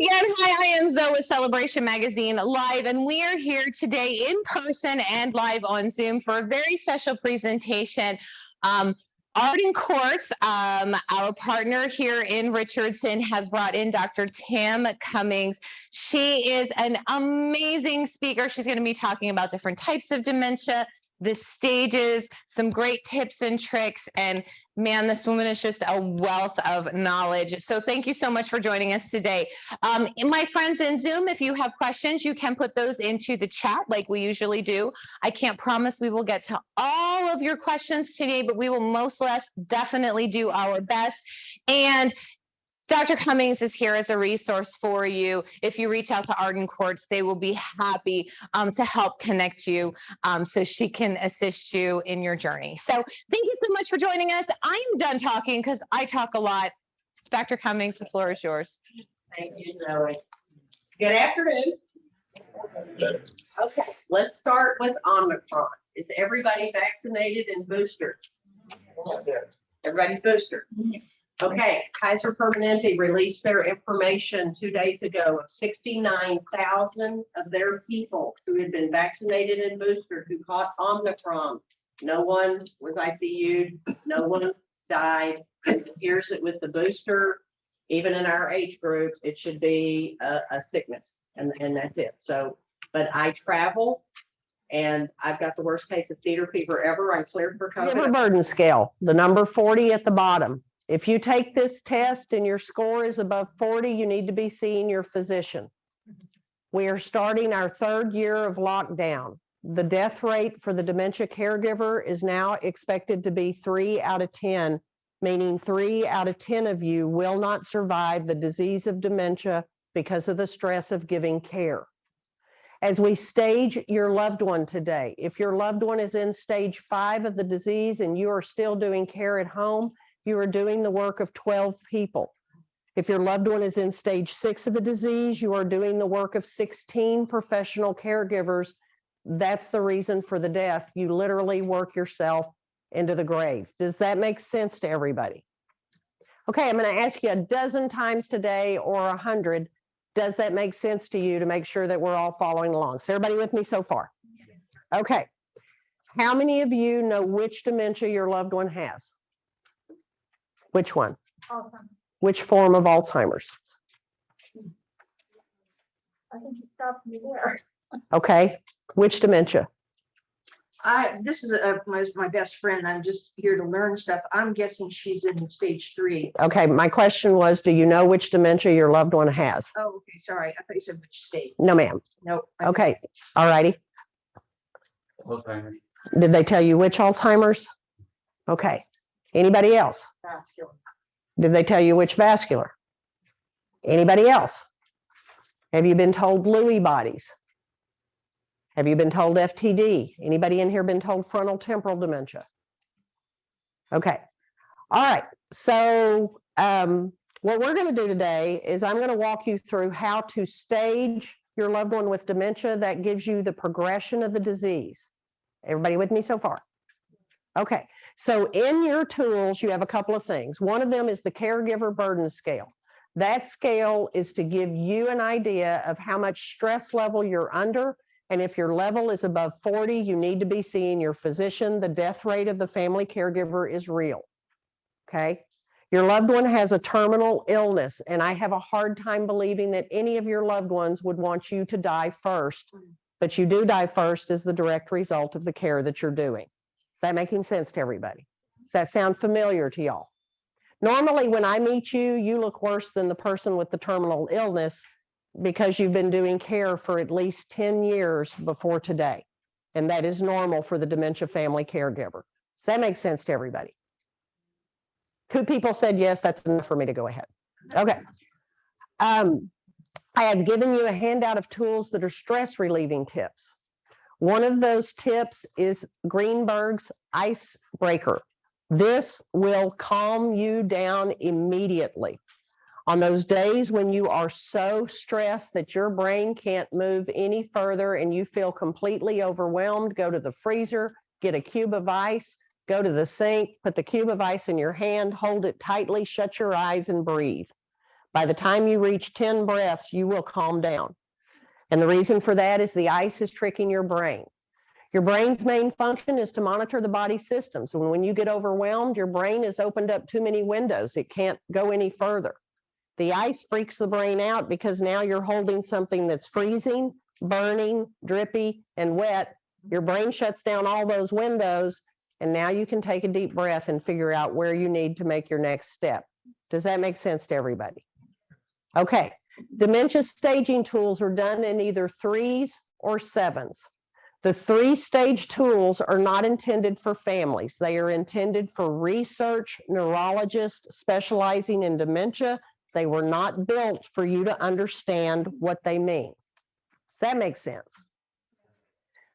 again. Hi, I am Zoe with Celebration Magazine Live, and we are here today in person and live on Zoom for a very special presentation. Arden Courts, our partner here in Richardson, has brought in Dr. Tam Cummings. She is an amazing speaker. She's going to be talking about different types of dementia, the stages, some great tips and tricks, and man, this woman is just a wealth of knowledge. So thank you so much for joining us today. My friends in Zoom, if you have questions, you can put those into the chat like we usually do. I can't promise we will get to all of your questions today, but we will most definitely do our best. And Dr. Cummings is here as a resource for you. If you reach out to Arden Courts, they will be happy to help connect you so she can assist you in your journey. So thank you so much for joining us. I'm done talking because I talk a lot. Dr. Cummings, the floor is yours. Thank you, Zoe. Good afternoon. Okay, let's start with Omicron. Is everybody vaccinated and boosted? Everybody's boosted. Okay, Kaiser Permanente released their information 2 days ago of 69,000 of their people who had been vaccinated and boosted who caught Omicron. No one was ICU'd, no one died. It appears that with the booster, even in our age group, it should be a sickness, and that's it. So, but I travel, and I've got the worst case of cedar fever ever. I'm cleared for COVID. Caregiver burden scale, the number 40 at the bottom. If you take this test and your score is above 40, you need to be seeing your physician. We are starting our 3rd year of lockdown. The death rate for the dementia caregiver is now expected to be 3 out of 10, meaning 3 out of 10 of you will not survive the disease of dementia because of the stress of giving care. As we stage your loved one today, if your loved one is in stage 5 of the disease and you are still doing care at home, you are doing the work of 12 people. If your loved one is in stage 6 of the disease, you are doing the work of 16 professional caregivers. That's the reason for the death. You literally work yourself into the grave. Does that make sense to everybody? Okay, I'm going to ask you a dozen times today or 100. Does that make sense to you, to make sure that we're all following along? So everybody with me so far? Okay. How many of you know which dementia your loved one has? Which one? Alzheimer's. Which form of Alzheimer's? I think you stopped me there. Okay. Which dementia? This is my best friend. I'm just here to learn stuff. I'm guessing she's in stage 3. Okay. My question was, do you know which dementia your loved one has? Oh, okay. Sorry. I thought you said which stage. No, ma'am. Nope. Okay. All righty. Alzheimer's. Did they tell you which Alzheimer's? Okay. Anybody else? Vascular. Did they tell you which vascular? Anybody else? Have you been told Lewy bodies? Have you been told FTD? Anybody in here been told frontal temporal dementia? Okay. All right. So what we're going to do today is I'm going to walk you through how to stage your loved one with dementia. That gives you the progression of the disease. Everybody with me so far? Okay. So in your tools, you have a couple of things. One of them is the caregiver burden scale. That scale is to give you an idea of how much stress level you're under. And if your level is above 40, you need to be seeing your physician. The death rate of the family caregiver is real. Okay. Your loved one has a terminal illness, and I have a hard time believing that any of your loved ones would want you to die first, but you do die first as the direct result of the care that you're doing. Is that making sense to everybody? Does that sound familiar to y'all? Normally, when I meet you, you look worse than the person with the terminal illness because you've been doing care for at least 10 years before today. And that is normal for the dementia family caregiver. Does that make sense to everybody? 2 people said yes, that's enough for me to go ahead. Okay. I have given you a handout of tools that are stress relieving tips. One of those tips is Greenberg's icebreaker. This will calm you down immediately. On those days when you are so stressed that your brain can't move any further and you feel completely overwhelmed, go to the freezer, get a cube of ice, go to the sink, put the cube of ice in your hand, hold it tightly, shut your eyes and breathe. By the time you reach 10 breaths, you will calm down. And the reason for that is the ice is tricking your brain. Your brain's main function is to monitor the body's systems. When you get overwhelmed, your brain has opened up too many windows. It can't go any further. The ice freaks the brain out because now you're holding something that's freezing, burning, drippy, and wet. Your brain shuts down all those windows, and now you can take a deep breath and figure out where you need to make your next step. Does that make sense to everybody? Okay, dementia staging tools are done in either 3s or 7s. The 3-stage tools are not intended for families. They are intended for research neurologists specializing in dementia. They were not built for you to understand what they mean. Does that make sense?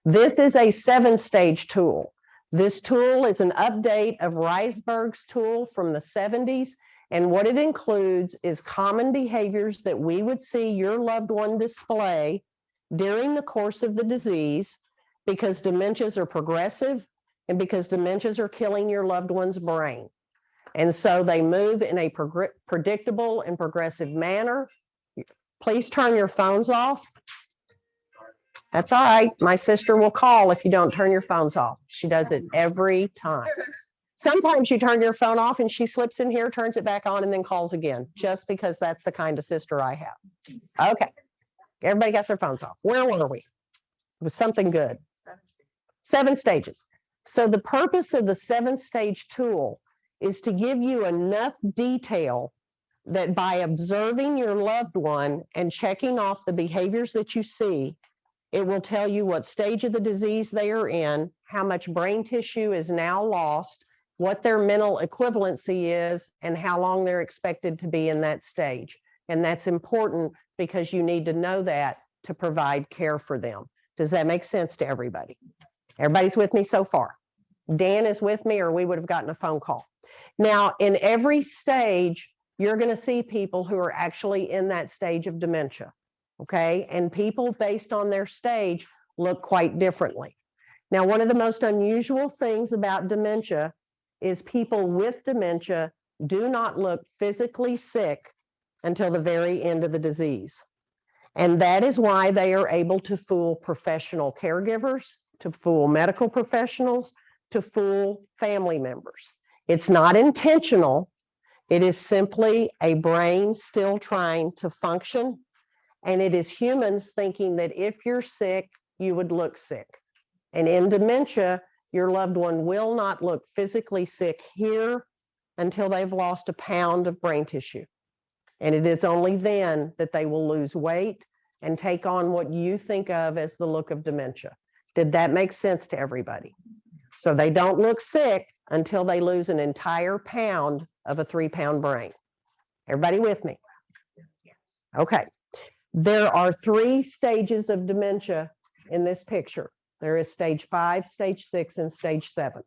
This is a 7-stage tool. This tool is an update of Reisberg's tool from the 70s. And what it includes is common behaviors that we would see your loved one display during the course of the disease, because dementias are progressive and because dementias are killing your loved one's brain. And so they move in a predictable and progressive manner. Please turn your phones off. That's all right. My sister will call if you don't turn your phones off. She does it every time. Sometimes you turn your phone off and she slips in here, turns it back on, and then calls again, just because that's the kind of sister I have. Okay. Everybody got their phones off. Where were we? It was something good. 7 stages. So the purpose of the 7-stage tool is to give you enough detail that by observing your loved one and checking off the behaviors that you see, it will tell you what stage of the disease they are in, how much brain tissue is now lost, what their mental equivalency is, and how long they're expected to be in that stage. And that's important because you need to know that to provide care for them. Does that make sense to everybody? Everybody's with me so far? Dan is with me, or we would have gotten a phone call. Now, in every stage, you're going to see people who are actually in that stage of dementia, okay? And people based on their stage look quite differently. Now, one of the most unusual things about dementia is people with dementia do not look physically sick until the very end of the disease. And that is why they are able to fool professional caregivers, to fool medical professionals, to fool family members. It's not intentional. It is simply a brain still trying to function. And it is humans thinking that if you're sick, you would look sick. And in dementia, your loved one will not look physically sick here until they've lost a pound of brain tissue. And it is only then that they will lose weight and take on what you think of as the look of dementia. Did that make sense to everybody? So they don't look sick until they lose an entire pound of a 3-pound brain. Everybody with me? Okay. There are 3 stages of dementia in this picture. There is stage 5, stage 6, and stage 7.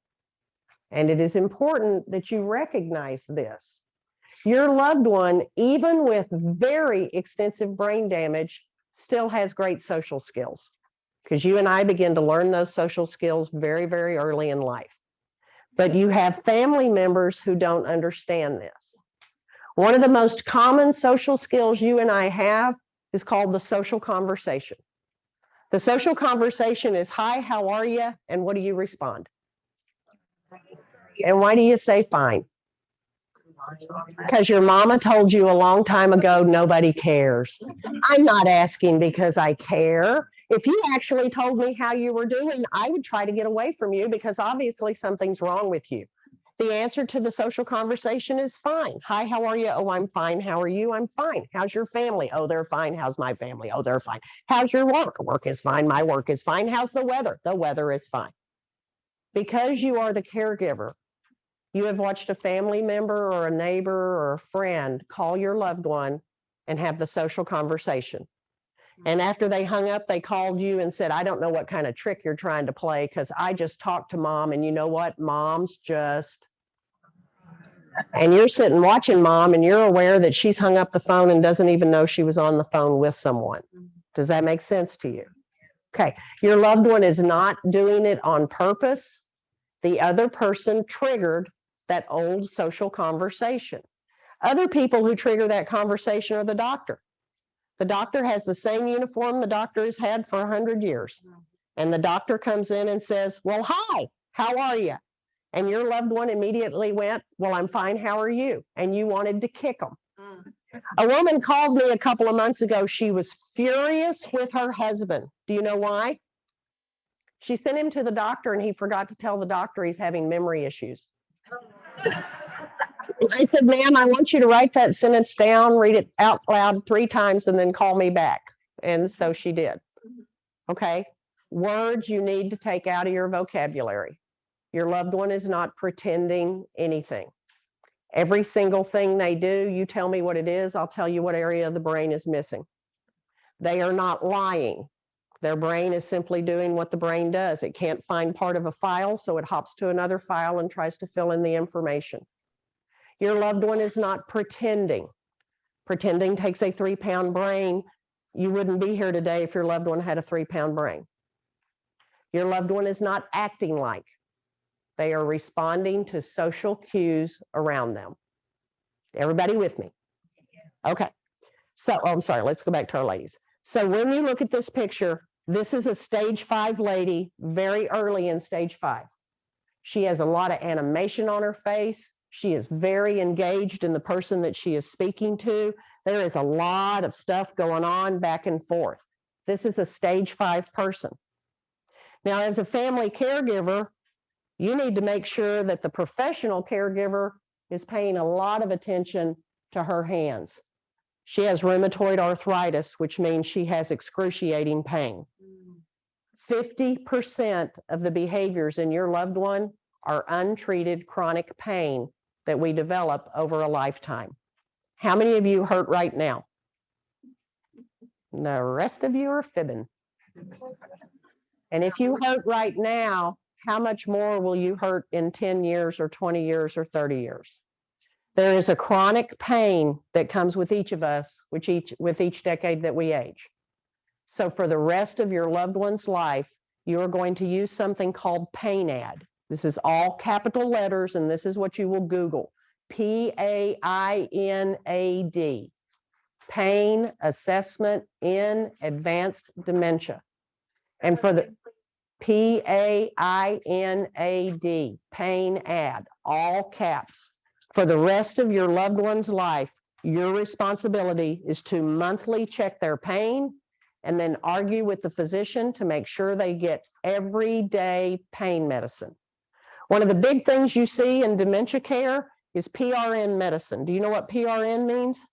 And it is important that you recognize this. Your loved one, even with very extensive brain damage, still has great social skills, because you and I begin to learn those social skills very, very early in life. But you have family members who don't understand this. One of the most common social skills you and I have is called the social conversation. The social conversation is, hi, how are you? And what do you respond? And why do you say fine? Because your mama told you a long time ago, nobody cares. I'm not asking because I care. If you actually told me how you were doing, I would try to get away from you because obviously something's wrong with you. The answer to the social conversation is fine. Hi, how are you? Oh, I'm fine. How are you? I'm fine. How's your family? Oh, they're fine. How's my family? Oh, they're fine. How's your work? Work is fine. My work is fine. How's the weather? The weather is fine. Because you are the caregiver, you have watched a family member or a neighbor or a friend call your loved one and have the social conversation. And after they hung up, they called you and said, I don't know what kind of trick you're trying to play because I just talked to mom, and you know what? Mom's just... And you're sitting watching mom and you're aware that she's hung up the phone and doesn't even know she was on the phone with someone. Does that make sense to you? Okay. Your loved one is not doing it on purpose. The other person triggered that old social conversation. Other people who trigger that conversation are the doctor. The doctor has the same uniform the doctor has had for 100 years. And the doctor comes in and says, well, hi, how are you? And your loved one immediately went, well, I'm fine, how are you? And you wanted to kick them. A woman called me a couple of months ago. She was furious with her husband. Do you know why? She sent him to the doctor and he forgot to tell the doctor he's having memory issues. I said, ma'am, I want you to write that sentence down, read it out loud 3 times, and then call me back. And so she did. Okay. Words you need to take out of your vocabulary. Your loved one is not pretending anything. Every single thing they do, you tell me what it is, I'll tell you what area of the brain is missing. They are not lying. Their brain is simply doing what the brain does. It can't find part of a file, so it hops to another file and tries to fill in the information. Your loved one is not pretending. Pretending takes a 3-pound brain. You wouldn't be here today if your loved one had a 3-pound brain. Your loved one is not acting like. They are responding to social cues around them. Everybody with me? Okay. So, I'm sorry, let's go back to our ladies. So when you look at this picture, this is a stage 5 lady, very early in stage 5. She has a lot of animation on her face. She is very engaged in the person that she is speaking to. There is a lot of stuff going on back and forth. This is a stage 5 person. Now, as a family caregiver, you need to make sure that the professional caregiver is paying a lot of attention to her hands. She has rheumatoid arthritis, which means she has excruciating pain. 50% of the behaviors in your loved one are untreated chronic pain that we develop over a lifetime. How many of you hurt right now? The rest of you are fibbing. And if you hurt right now, how much more will you hurt in 10 years or 20 years or 30 years? There is a chronic pain that comes with each of us, with each decade that we age. So for the rest of your loved one's life, you are going to use something called PAINAD. This is all capital letters, and this is what you will Google. PAINAD. Pain Assessment in Advanced Dementia. And for the PAINAD, PAINAD, all caps. For the rest of your loved one's life, your responsibility is to monthly check their pain and then argue with the physician to make sure they get everyday pain medicine. One of the big things you see in dementia care is PRN medicine. Do you know what PRN means?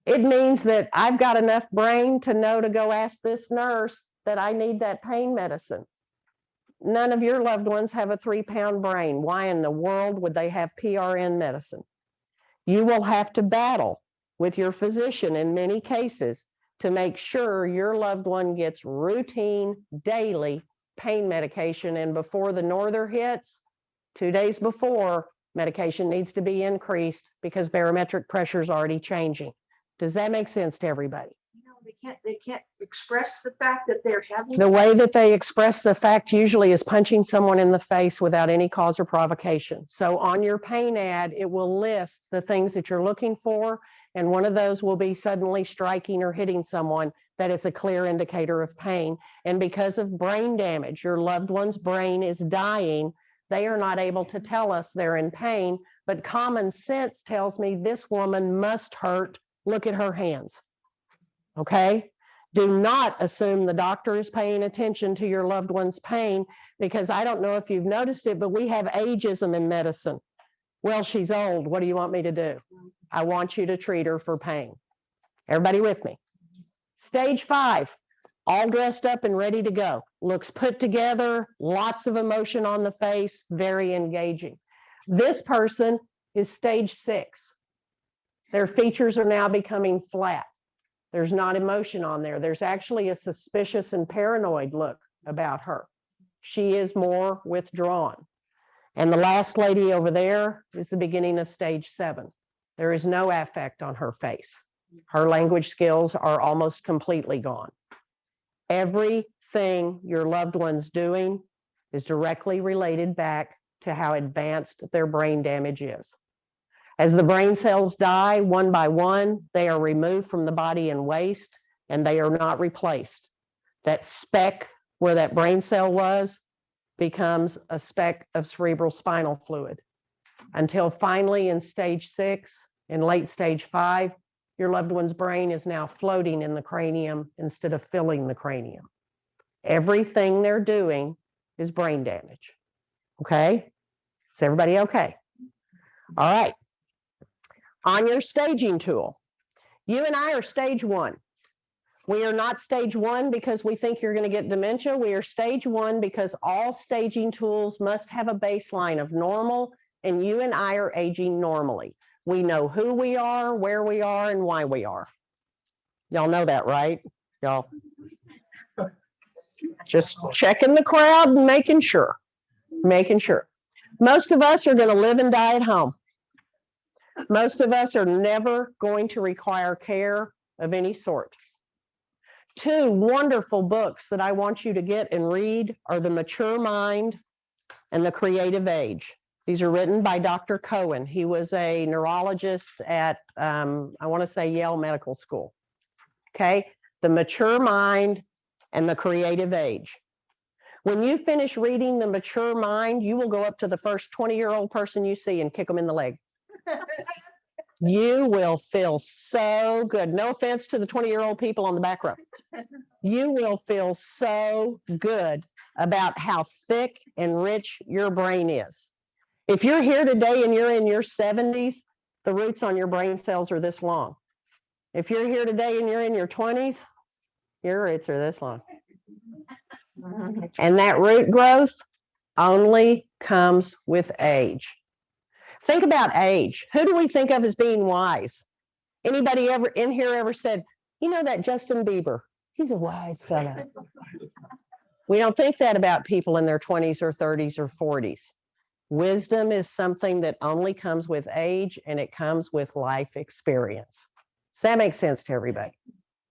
It means that I've got enough brain to know to go ask this nurse that I need that pain medicine. None of your loved ones have a 3-pound brain. Why in the world would they have PRN medicine? You will have to battle with your physician in many cases to make sure your loved one gets routine, daily pain medication. And before the norther hits, 2 days before, medication needs to be increased because barometric pressure is already changing. Does that make sense to everybody? They can't express the fact that they're having. The way that they express the fact usually is punching someone in the face without any cause or provocation. So on your pain ad, it will list the things that you're looking for, and one of those will be suddenly striking or hitting someone. That is a clear indicator of pain. And because of brain damage, your loved one's brain is dying. They are not able to tell us they're in pain, but common sense tells me this woman must hurt. Look at her hands. Okay? Do not assume the doctor is paying attention to your loved one's pain, because I don't know if you've noticed it, but we have ageism in medicine. Well, she's old. What do you want me to do? I want you to treat her for pain. Everybody with me? Stage 5, all dressed up and ready to go. Looks put together, lots of emotion on the face, very engaging. This person is stage 6. Their features are now becoming flat. There's not emotion on there. There's actually a suspicious and paranoid look about her. She is more withdrawn. And the last lady over there is the beginning of stage 7. There is no affect on her face. Her language skills are almost completely gone. Everything your loved one's doing is directly related back to how advanced their brain damage is. As the brain cells die one by one, they are removed from the body and waste, and they are not replaced. That speck where that brain cell was becomes a speck of cerebral spinal fluid until finally in stage 6, in late stage 5, your loved one's brain is now floating in the cranium instead of filling the cranium. Everything they're doing is brain damage. Okay? Is everybody okay? All right. On your staging tool, you and I are stage 1. We are not stage 1 because we think you're going to get dementia. We are stage 1 because all staging tools must have a baseline of normal, and you and I are aging normally. We know who we are, where we are, and why we are. Y'all know that, right? Y'all just checking the crowd and making sure. Most of us are going to live and die at home. Most of us are never going to require care of any sort. 2 wonderful books that I want you to get and read are The Mature Mind and The Creative Age. These are written by Dr. Cohen. He was a neurologist at, I want to say, Yale Medical School. Okay, The Mature Mind and The Creative Age. When you finish reading The Mature Mind, you will go up to the first 20-year-old person you see and kick them in the leg. You will feel so good. No offense to the 20-year-old people on the back row. You will feel so good about how thick and rich your brain is. If you're here today and you're in your 70s, the roots on your brain cells are this long. If you're here today and you're in your 20s, your roots are this long. And that root growth only comes with age. Think about age. Who do we think of as being wise? Anybody ever in here ever said, you know that Justin Bieber, he's a wise fellow. We don't think that about people in their 20s or 30s or 40s. Wisdom is something that only comes with age, and it comes with life experience. Does that make sense to everybody?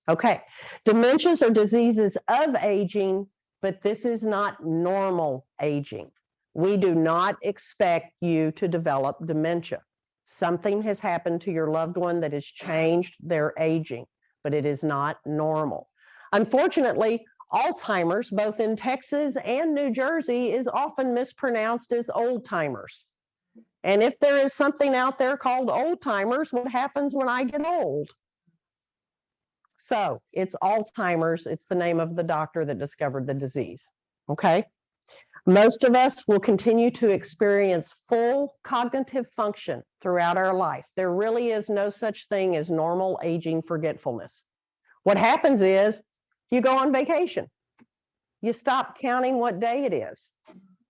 Okay. Dementias are diseases of aging, but this is not normal aging. We do not expect you to develop dementia. Something has happened to your loved one that has changed their aging, but it is not normal. Unfortunately, Alzheimer's, both in Texas and New Jersey, is often mispronounced as old-timers. And if there is something out there called old-timers, what happens when I get old? So it's Alzheimer's. It's the name of the doctor that discovered the disease. Okay. Most of us will continue to experience full cognitive function throughout our life. There really is no such thing as normal aging forgetfulness. What happens is you go on vacation. You stop counting what day it is.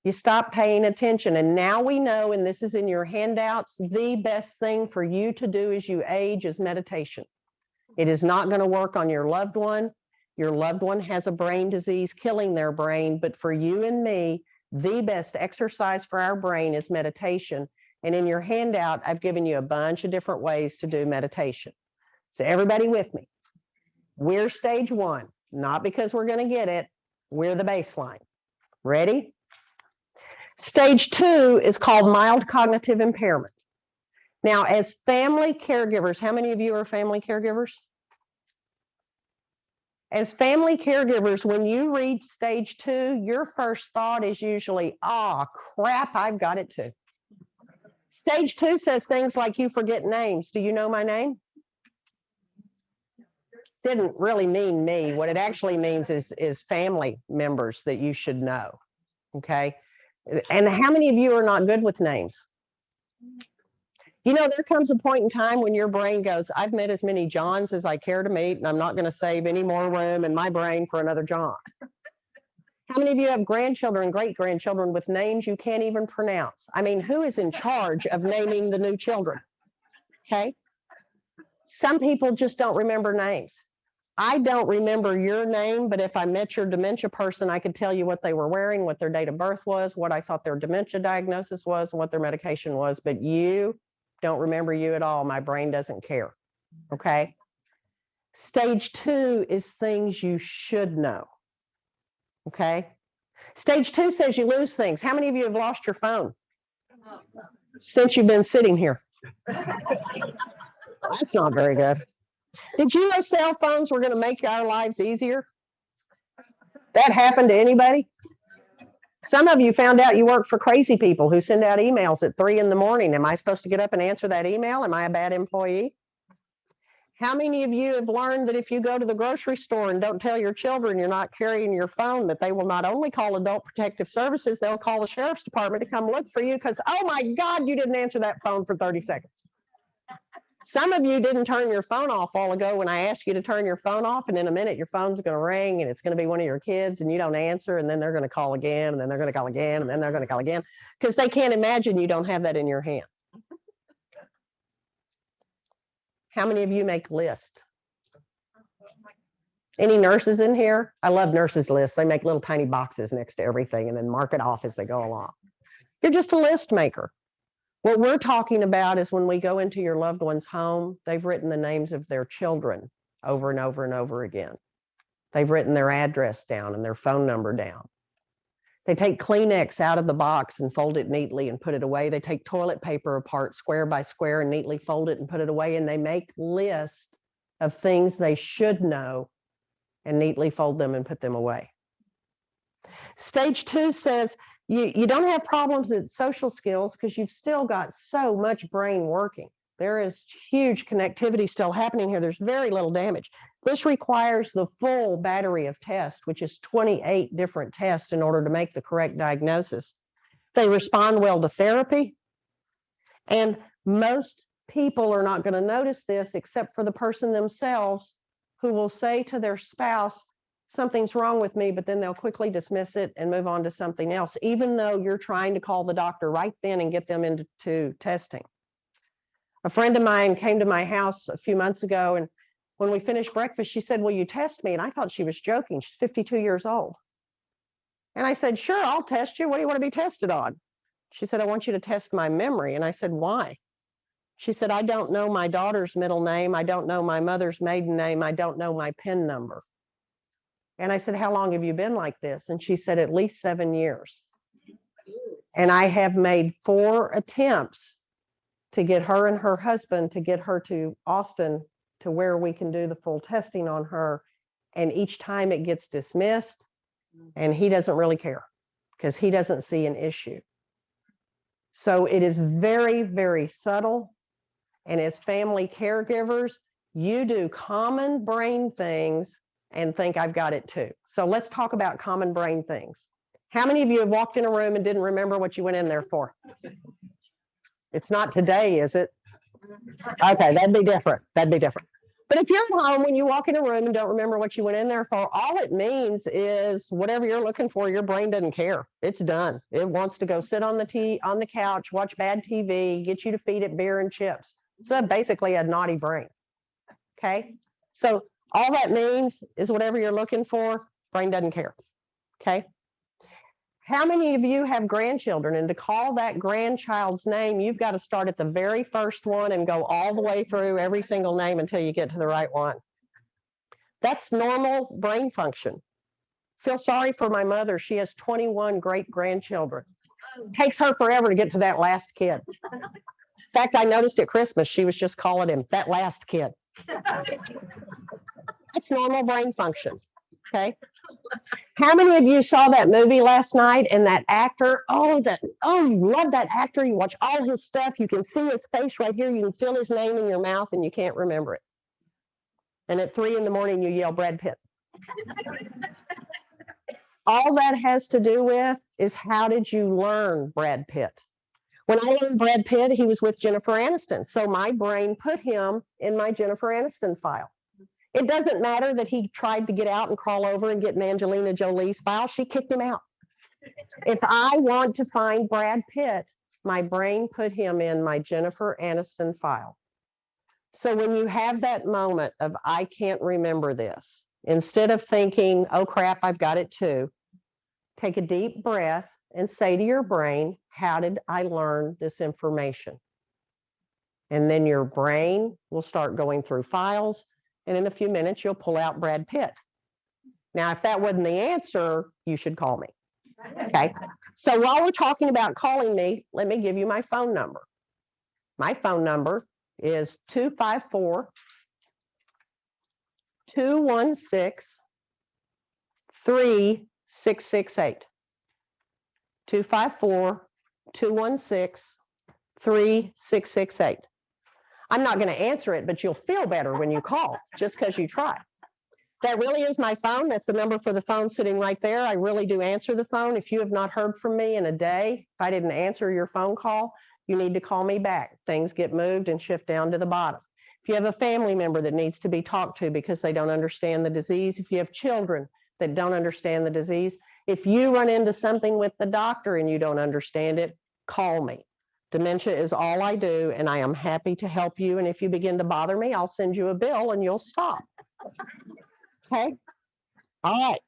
You stop paying attention. And now we know, and this is in your handouts, the best thing for you to do as you age is meditation. It is not going to work on your loved one. Your loved one has a brain disease killing their brain, but for you and me, the best exercise for our brain is meditation. And in your handout, I've given you a bunch of different ways to do meditation. So everybody with me. We're stage 1, not because we're going to get it. We're the baseline. Ready? Stage 2 is called mild cognitive impairment. Now, as family caregivers, how many of you are family caregivers? As family caregivers, when you read stage 2, your first thought is usually, oh, crap, I've got it too. Stage 2 says things like you forget names. Do you know my name? Didn't really mean me. What it actually means is family members that you should know. Okay. And how many of you are not good with names? You know, there comes a point in time when your brain goes, I've met as many Johns as I care to meet, and I'm not going to save any more room in my brain for another John. How many of you have grandchildren, great-grandchildren with names you can't even pronounce? I mean, who is in charge of naming the new children? Okay. Some people just don't remember names. I don't remember your name, but if I met your dementia person, I could tell you what they were wearing, what their date of birth was, what I thought their dementia diagnosis was, and what their medication was. But you don't remember you at all. My brain doesn't care. Okay. Stage 2 is things you should know. Okay. Stage 2 says you lose things. How many of you have lost your phone since you've been sitting here? That's not very good. Did you know cell phones were going to make our lives easier? That happened to anybody? Some of you found out you work for crazy people who send out emails at 3 in the morning. Am I supposed to get up and answer that email? Am I a bad employee? How many of you have learned that if you go to the grocery store and don't tell your children you're not carrying your phone, that they will not only call Adult Protective Services, they'll call the sheriff's department to come look for you because, oh my God, you didn't answer that phone for 30 seconds. Some of you didn't turn your phone off a while ago when I asked you to turn your phone off, and in a minute your phone's going to ring and it's going to be one of your kids and you don't answer, and then they're going to call again, and then they're going to call again, and then they're going to call again because they can't imagine you don't have that in your hand. How many of you make lists? Any nurses in here? I love nurses' lists. They make little tiny boxes next to everything and then mark it off as they go along. You're just a list maker. What we're talking about is when we go into your loved one's home, they've written the names of their children over and over and over again. They've written their address down and their phone number down. They take Kleenex out of the box and fold it neatly and put it away. They take toilet paper apart square by square and neatly fold it and put it away. And they make lists of things they should know and neatly fold them and put them away. Stage 2 says, you don't have problems with social skills because you've still got so much brain working. There is huge connectivity still happening here. There's very little damage. This requires the full battery of tests, which is 28 different tests in order to make the correct diagnosis. They respond well to therapy. And most people are not going to notice this except for the person themselves, who will say to their spouse, something's wrong with me, but then they'll quickly dismiss it and move on to something else, even though you're trying to call the doctor right then and get them into testing. A friend of mine came to my house a few months ago, and when we finished breakfast, she said, will you test me? And I thought she was joking. She's 52 years old. And I said, sure, I'll test you. What do you want to be tested on? She said, I want you to test my memory. And I said, why? She said, I don't know my daughter's middle name. I don't know my mother's maiden name. I don't know my PIN number. And I said, how long have you been like this? And she said, at least 7 years. And I have made 4 attempts to get her and her husband to get her to Austin to where we can do the full testing on her. And each time it gets dismissed, and he doesn't really care because he doesn't see an issue. So it is very, very subtle. And as family caregivers, you do common brain things and think I've got it too. So let's talk about common brain things. How many of you have walked in a room and didn't remember what you went in there for? It's not today, is it? Okay, that'd be different. That'd be different. But if you're at home, when you walk in a room and don't remember what you went in there for, all it means is whatever you're looking for, your brain doesn't care. It's done. It wants to go sit on the couch, watch bad TV, get you to feed it beer and chips. So basically a naughty brain. Okay? So all that means is whatever you're looking for, brain doesn't care. Okay? How many of you have grandchildren? And to call that grandchild's name, you've got to start at the very first one and go all the way through every single name until you get to the right one. That's normal brain function. Feel sorry for my mother. She has 21 great grandchildren. Takes her forever to get to that last kid. In fact, I noticed at Christmas, she was just calling him that last kid. That's normal brain function. Okay. How many of you saw that movie last night and that actor? You love that actor. You watch all his stuff. You can see his face right here. You can feel his name in your mouth and you can't remember it. And at 3 in the morning, you yell Brad Pitt. All that has to do with is how did you learn Brad Pitt? When I learned Brad Pitt, he was with Jennifer Aniston. So my brain put him in my Jennifer Aniston file. It doesn't matter that he tried to get out and crawl over and get in Angelina Jolie's file. She kicked him out. If I want to find Brad Pitt, my brain put him in my Jennifer Aniston file. So when you have that moment of, I can't remember this, instead of thinking, oh crap, I've got it too, take a deep breath and say to your brain, how did I learn this information? And then your brain will start going through files. And in a few minutes, you'll pull out Brad Pitt. Now, if that wasn't the answer, you should call me. Okay. So while we're talking about calling me, let me give you my phone number. My phone number is 254-216-3668. 254-216-3668. I'm not going to answer it, but you'll feel better when you call just because you try. That really is my phone. That's the number for the phone sitting right there. I really do answer the phone. If you have not heard from me in a day, if I didn't answer your phone call, you need to call me back. Things get moved and shift down to the bottom. If you have a family member that needs to be talked to because they don't understand the disease, if you have children that don't understand the disease, if you run into something with the doctor and you don't understand it, call me. Dementia is all I do, and I am happy to help you. And if you begin to bother me, I'll send you a bill and you'll stop. Okay? All right.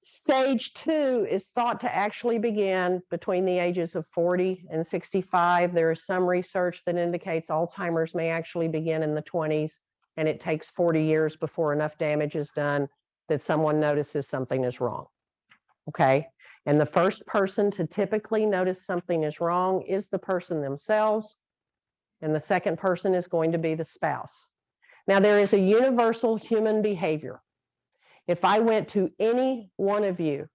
Stage 2 is thought to actually begin between the ages of 40 and 65. There is some research that indicates Alzheimer's may actually begin in the 20s, and it takes 40 years before enough damage is done that someone notices something is wrong. Okay? And the first person to typically notice something is wrong is the person themselves, and the second person is going to be the spouse. Now, there is a universal human behavior. If I went to any one of you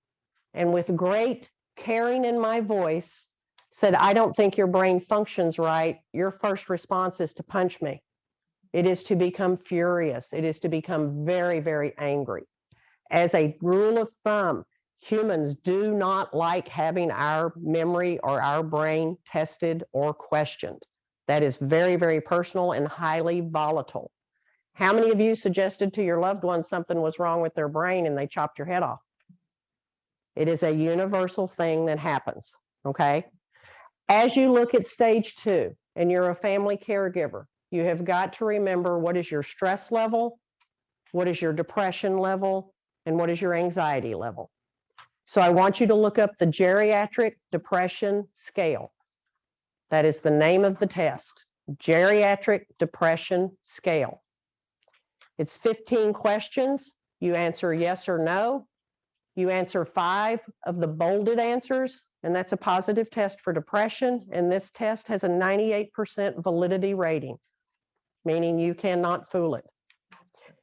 and with great caring in my voice said, I don't think your brain functions right, your first response is to punch me. It is to become furious. It is to become very, very angry. As a rule of thumb, humans do not like having our memory or our brain tested or questioned. That is very, very personal and highly volatile. How many of you suggested to your loved one something was wrong with their brain and they chopped your head off? It is a universal thing that happens, okay? As you look at stage 2 and you're a family caregiver, you have got to remember what is your stress level, what is your depression level, and what is your anxiety level. So I want you to look up the Geriatric Depression Scale. That is the name of the test, Geriatric Depression Scale. It's 15 questions. You answer yes or no. You answer 5 of the bolded answers, and that's a positive test for depression. And this test has a 98% validity rating, meaning you cannot fool it.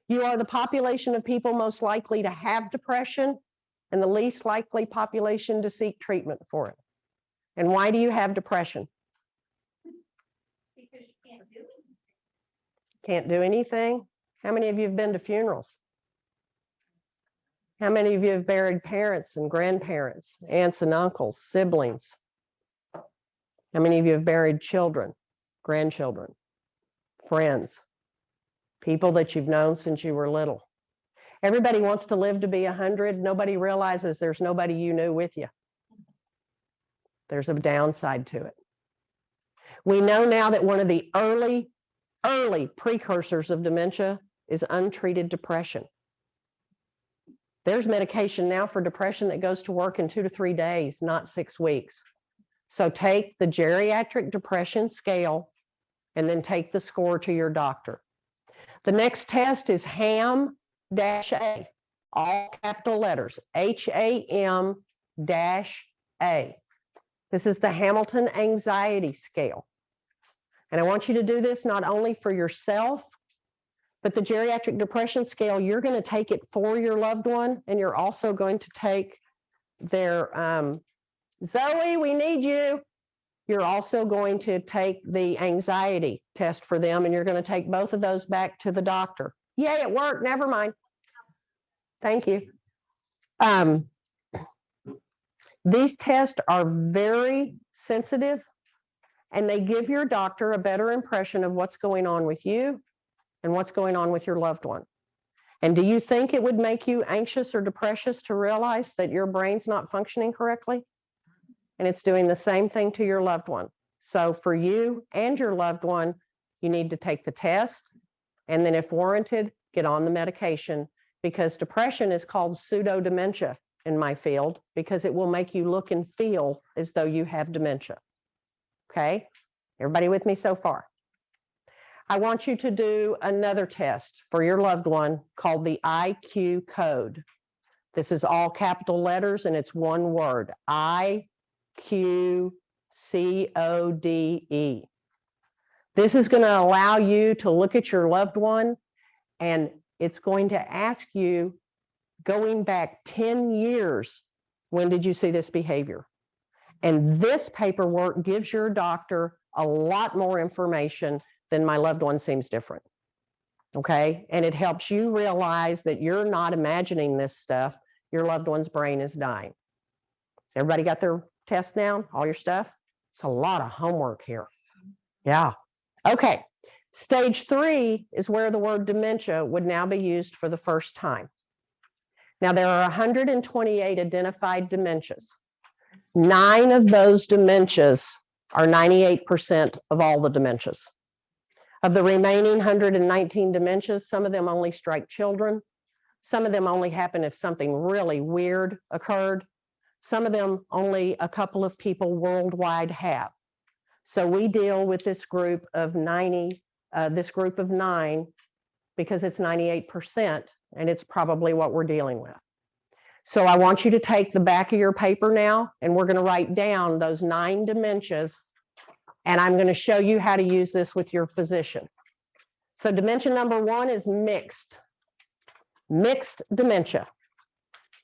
You are the population of people most likely to have depression and the least likely population to seek treatment for it. And why do you have depression? Because you can't do it. Can't do anything? How many of you have been to funerals? How many of you have buried parents and grandparents, aunts and uncles, siblings? How many of you have buried children, grandchildren, friends, people that you've known since you were little? Everybody wants to live to be 100. Nobody realizes there's nobody you knew with you. There's a downside to it. We know now that one of the early precursors of dementia is untreated depression. There's medication now for depression that goes to work in 2 to 3 days, not 6 weeks. So take the Geriatric Depression Scale and then take the score to your doctor. The next test is HAM-A, all capital letters, HAM-A. This is the Hamilton Anxiety Scale. And I want you to do this not only for yourself, but the Geriatric Depression Scale, you're going to take it for your loved one, and you're also going to take their, Zoe, we need you. You're also going to take the anxiety test for them, and you're going to take both of those back to the doctor. Yay, it worked, never mind. Thank you. These tests are very sensitive, and they give your doctor a better impression of what's going on with you and what's going on with your loved one. And do you think it would make you anxious or depressive to realize that your brain's not functioning correctly? And it's doing the same thing to your loved one. So for you and your loved one, you need to take the test, and then if warranted, get on the medication, because depression is called pseudo-dementia in my field, because it will make you look and feel as though you have dementia. Okay? Everybody with me so far? I want you to do another test for your loved one called the IQ code. This is all capital letters and it's one word, IQCODE. This is going to allow you to look at your loved one, and it's going to ask you, going back 10 years, when did you see this behavior? And this paperwork gives your doctor a lot more information than my loved one seems different. Okay, and it helps you realize that you're not imagining this stuff. Your loved one's brain is dying. So everybody got their test down, all your stuff? It's a lot of homework here. Yeah. Okay. Stage 3 is where the word dementia would now be used for the first time. Now, there are 128 identified dementias. 9 of those dementias are 98% of all the dementias. Of the remaining 119 dementias, some of them only strike children. Some of them only happen if something really weird occurred. Some of them only a couple of people worldwide have. So we deal with this group of 9, because it's 98%, and it's probably what we're dealing with. So I want you to take the back of your paper now, and we're going to write down those 9 dementias, and I'm going to show you how to use this with your physician. So dementia number 1 is mixed. Mixed dementia.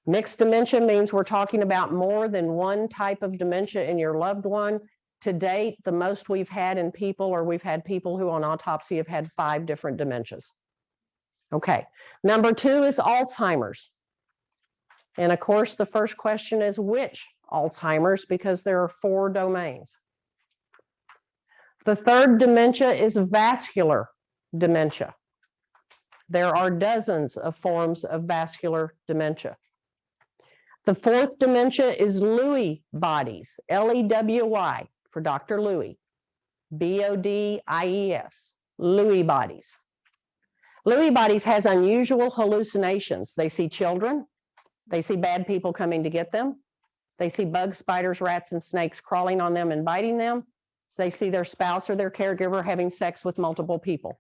Mixed dementia means we're talking about more than one type of dementia in your loved one. To date, the most we've had in people, or we've had people who on autopsy have had 5 different dementias. Okay. Number 2 is Alzheimer's. And of course, the first question is which Alzheimer's, because there are 4 domains. The third dementia is vascular dementia. There are dozens of forms of vascular dementia. The fourth dementia is Lewy bodies, L-E-W-Y for Dr. Lewy, B-O-D-I-E-S, Lewy bodies. Lewy bodies has unusual hallucinations. They see children, they see bad people coming to get them, they see bugs, spiders, rats, and snakes crawling on them and biting them. They see their spouse or their caregiver having sex with multiple people.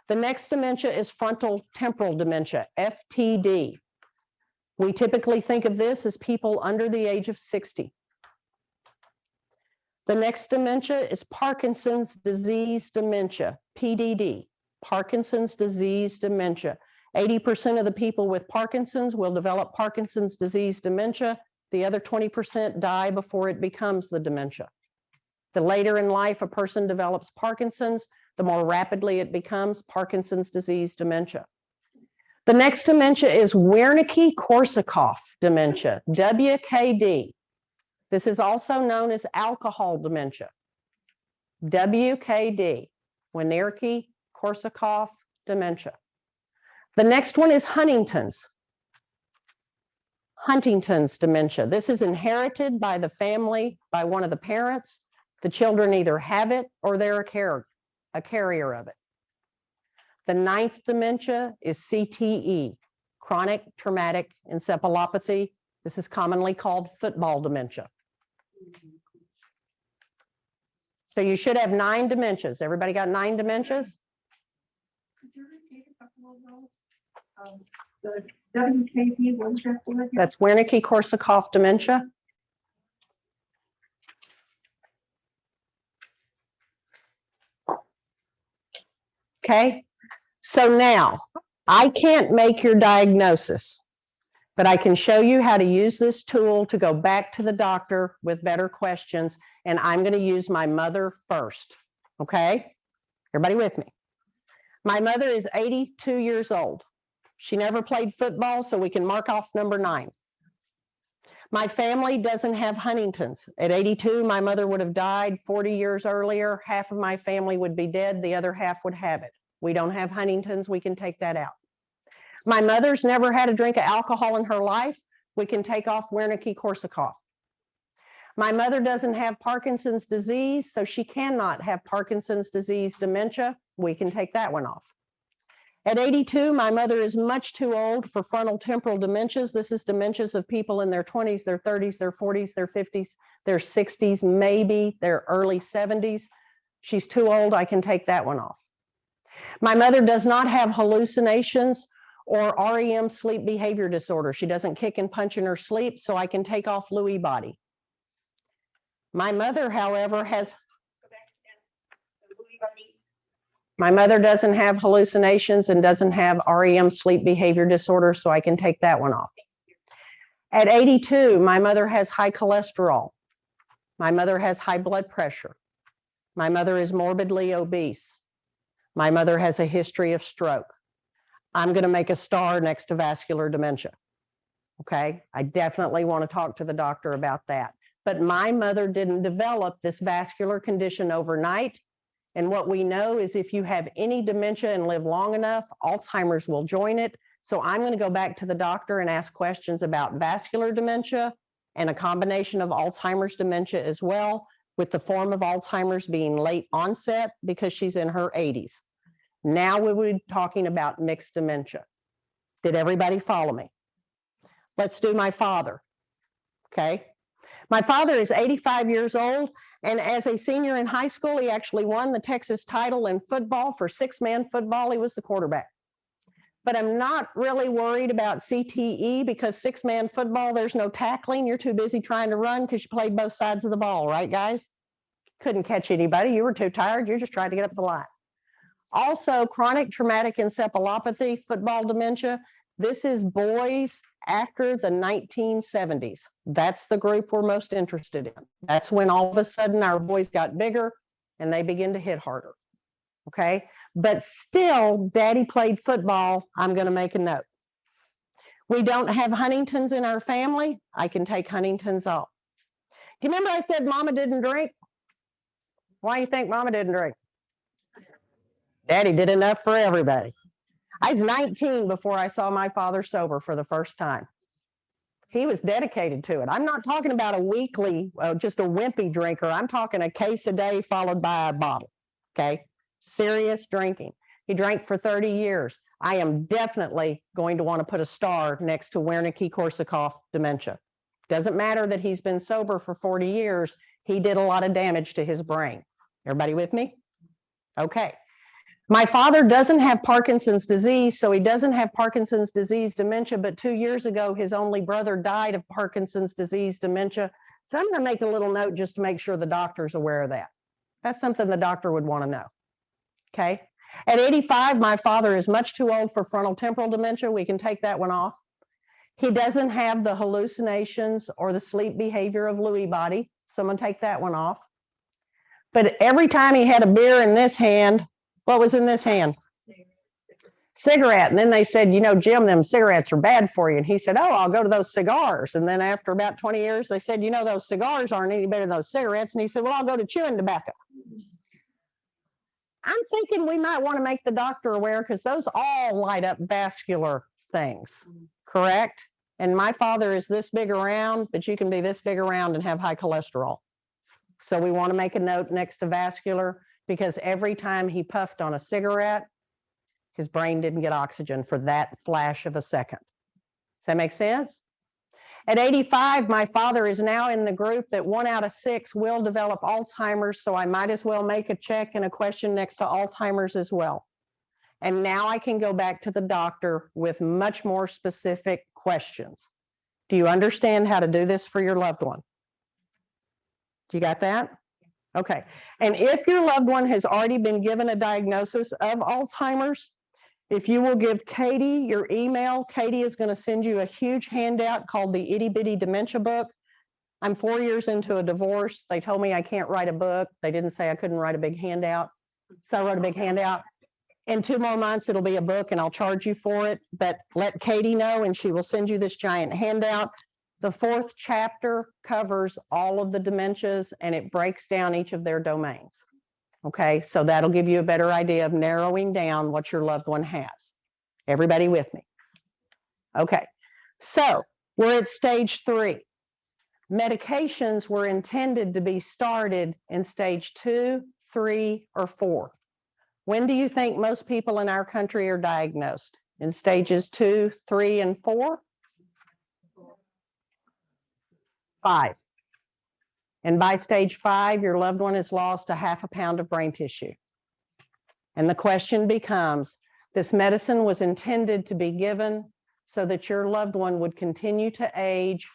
The next dementia is frontal temporal dementia, FTD. We typically think of this as people under the age of 60. The next dementia is Parkinson's disease dementia, PDD, Parkinson's disease dementia. 80% of the people with Parkinson's will develop Parkinson's disease dementia. The other 20% die before it becomes the dementia. The later in life a person develops Parkinson's, the more rapidly it becomes Parkinson's disease dementia. The next dementia is Wernicke-Korsakoff dementia, WKD. This is also known as alcohol dementia, WKD, Wernicke-Korsakoff dementia. The next one is Huntington's dementia. This is inherited by the family, by one of the parents. The children either have it or they're a carrier of it. The 9th dementia is CTE, chronic traumatic encephalopathy. This is commonly called football dementia. So you should have 9 dementias. Everybody got 9 dementias? Could you repeat a couple of those? The WKD, what was that for? That's Wernicke-Korsakoff dementia. Okay, so now I can't make your diagnosis, but I can show you how to use this tool to go back to the doctor with better questions, and I'm going to use my mother first. Okay, everybody with me? My mother is 82 years old. She never played football, so we can mark off number 9. My family doesn't have Huntington's. At 82, my mother would have died 40 years earlier. Half of my family would be dead. The other half would have it. We don't have Huntington's. We can take that out. My mother's never had a drink of alcohol in her life. We can take off Wernicke-Korsakoff. My mother doesn't have Parkinson's disease, so she cannot have Parkinson's disease dementia. We can take that one off. At 82, my mother is much too old for frontal temporal dementias. This is dementias of people in their 20s, their 30s, their 40s, their 50s, their 60s, maybe their early 70s. She's too old. I can take that one off. My mother does not have hallucinations or REM, sleep behavior disorder. She doesn't kick and punch in her sleep, so I can take off Lewy body. My mother, however, has... Go back again. The Lewy body My mother doesn't have hallucinations and doesn't have REM sleep behavior disorder, so I can take that one off. At 82, my mother has high cholesterol. My mother has high blood pressure. My mother is morbidly obese. My mother has a history of stroke. I'm going to make a star next to vascular dementia. Okay, I definitely want to talk to the doctor about that. But my mother didn't develop this vascular condition overnight. And what we know is if you have any dementia and live long enough, Alzheimer's will join it. So I'm going to go back to the doctor and ask questions about vascular dementia and a combination of Alzheimer's dementia as well, with the form of Alzheimer's being late onset because she's in her 80s. Now we're talking about mixed dementia. Did everybody follow me? Let's do my father. Okay. My father is 85 years old, and as a senior in high school, he actually won the Texas title in football for six-man football. He was the quarterback. But I'm not really worried about CTE because six-man football, there's no tackling. You're too busy trying to run because you played both sides of the ball, right, guys? Couldn't catch anybody. You were too tired. You're just trying to get up the line. Also, chronic traumatic encephalopathy, football dementia. This is boys after the 1970s. That's the group we're most interested in. That's when all of a sudden our boys got bigger and they begin to hit harder. Okay, but still, daddy played football. I'm going to make a note. We don't have Huntington's in our family. I can take Huntington's off. Do you remember I said mama didn't drink? Why do you think mama didn't drink? Daddy did enough for everybody. I was 19 before I saw my father sober for the first time. He was dedicated to it. I'm not talking about a weekly, just a wimpy drinker. I'm talking a case a day followed by a bottle. Okay, serious drinking. He drank for 30 years. I am definitely going to want to put a star next to Wernicke-Korsakoff dementia. Doesn't matter that he's been sober for 40 years. He did a lot of damage to his brain. Everybody with me? Okay. My father doesn't have Parkinson's disease, so he doesn't have Parkinson's disease dementia, but 2 years ago, his only brother died of Parkinson's disease dementia. So I'm going to make a little note just to make sure the doctor's aware of that. That's something the doctor would want to know. Okay. At 85, my father is much too old for frontal temporal dementia. We can take that one off. He doesn't have the hallucinations or the sleep behavior of Lewy body. So I'm going to take that one off. But every time he had a beer in this hand, what was in this hand? Cigarette. And then they said, you know, Jim, them cigarettes are bad for you. And he said, oh, I'll go to those cigars. And then after about 20 years, they said, you know, those cigars aren't any better than those cigarettes. And he said, well, I'll go to chewing tobacco. I'm thinking we might want to make the doctor aware because those all light up vascular things, correct? And my father is this big around, but you can be this big around and have high cholesterol. So we want to make a note next to vascular because every time he puffed on a cigarette, his brain didn't get oxygen for that flash of a second. Does that make sense? At 85, my father is now in the group that 1 out of 6 will develop Alzheimer's, so I might as well make a check and a question next to Alzheimer's as well. And now I can go back to the doctor with much more specific questions. Do you understand how to do this for your loved one? You got that? Okay. And if your loved one has already been given a diagnosis of Alzheimer's, if you will give Katie your email, Katie is going to send you a huge handout called the Itty Bitty Dementia Book. I'm 4 years into a divorce. They told me I can't write a book. They didn't say I couldn't write a big handout. So I wrote a big handout. In 2 more months, it'll be a book and I'll charge you for it. But let Katie know and she will send you this giant handout. The 4th chapter covers all of the dementias and it breaks down each of their domains. Okay, so that'll give you a better idea of narrowing down what your loved one has. Everybody with me? Okay, so we're at stage 3. Medications were intended to be started in stage 2, 3, or 4. When do you think most people in our country are diagnosed? In stages 2, 3, and 4? 5. And by stage 5, your loved one has lost 1/2 pound of brain tissue. And the question becomes, this medicine was intended to be given so that your loved one would continue to age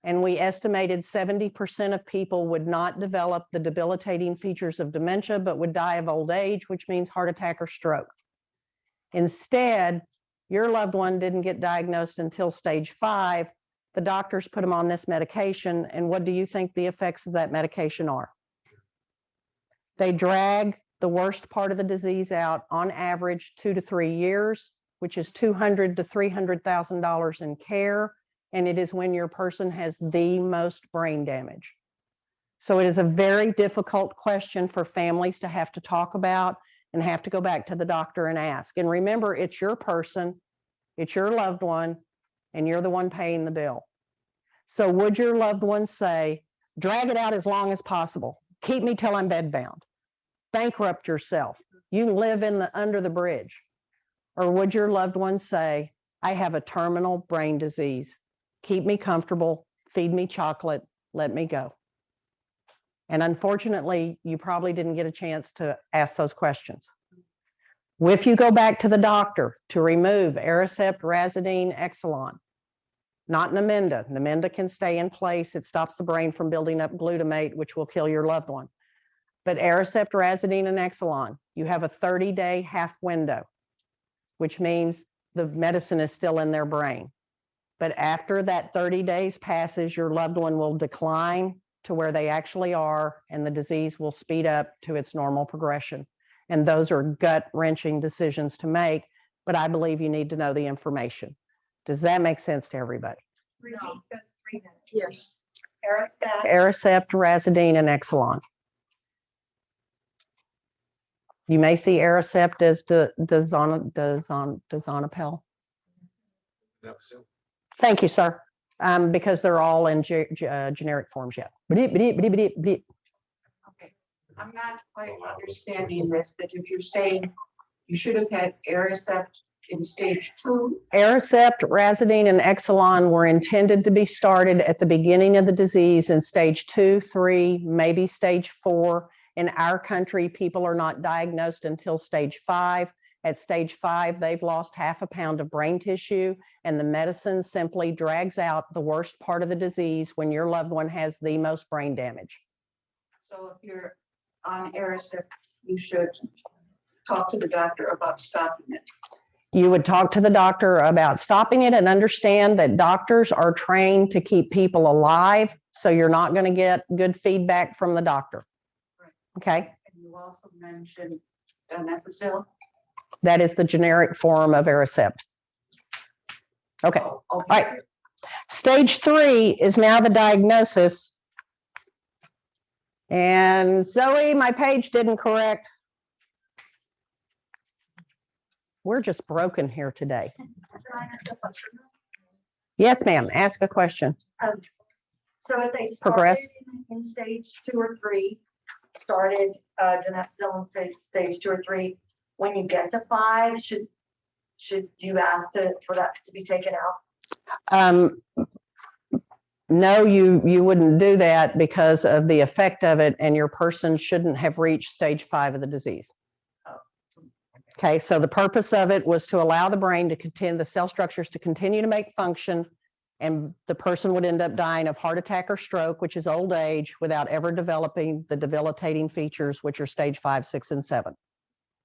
And we estimated 70% of people would not develop the debilitating features of dementia, but would die of old age, which means heart attack or stroke. Instead, your loved one didn't get diagnosed until stage 5. The doctors put them on this medication. And what do you think the effects of that medication are? They drag the worst part of the disease out on average 2 to 3 years, which is $200,000 to $300,000 in care. And it is when your person has the most brain damage. So it is a very difficult question for families to have to talk about and have to go back to the doctor and ask. And remember, it's your person, it's your loved one, and you're the one paying the bill. So would your loved one say, drag it out as long as possible, keep me till I'm bedbound, bankrupt yourself, you live under the bridge? Or would your loved one say, I have a terminal brain disease, keep me comfortable, feed me chocolate, let me go? And unfortunately, you probably didn't get a chance to ask those questions. If you go back to the doctor to remove Aricept, Razidine, Exelon, not Namenda. Namenda can stay in place. It stops the brain from building up glutamate, which will kill your loved one. But Aricept, Razidine, and Exelon, you have a 30-day half window, which means the medicine is still in their brain. But after that 30 days passes, your loved one will decline to where they actually are, and the disease will speed up to its normal progression. And those are gut-wrenching decisions to make, but I believe you need to know the information. Does that make sense to everybody? Yes. Aricept, Razidine, and Exelon. You may see Aricept as Dazonapel. Thank you, sir. Because they're all in generic forms yet. Okay, I'm not quite understanding this, that if you're saying you should have had Aricept in stage 2. Aricept, Razidine, and Exelon were intended to be started at the beginning of the disease in stage 2, 3, maybe stage 4. In our country, people are not diagnosed until stage 5. At stage 5, they've lost half a pound of brain tissue, and the medicine simply drags out the worst part of the disease when your loved one has the most brain damage. So if you're on Aricept, you should talk to the doctor about stopping it. You would talk to the doctor about stopping it and understand that doctors are trained to keep people alive, so you're not going to get good feedback from the doctor. Right. Okay? And you also mentioned Donepezil. That is the generic form of Aricept. Okay. Oh, All right. Stage 3 is now the diagnosis. And Zoe, my page didn't correct. We're just broken here today. Yes, ma'am. Ask a question. So if they Progress. started in stage 2 or 3, started Donepezil in stage 2 or 3, when you get to 5, should you ask for that to be taken out? No, you wouldn't do that because of the effect of it, and your person shouldn't have reached stage 5 of the disease. Okay, so the purpose of it was to allow the brain to continue, the cell structures to continue to make function, and the person would end up dying of heart attack or stroke, which is old age, without ever developing the debilitating features, which are stage 5, 6, and 7.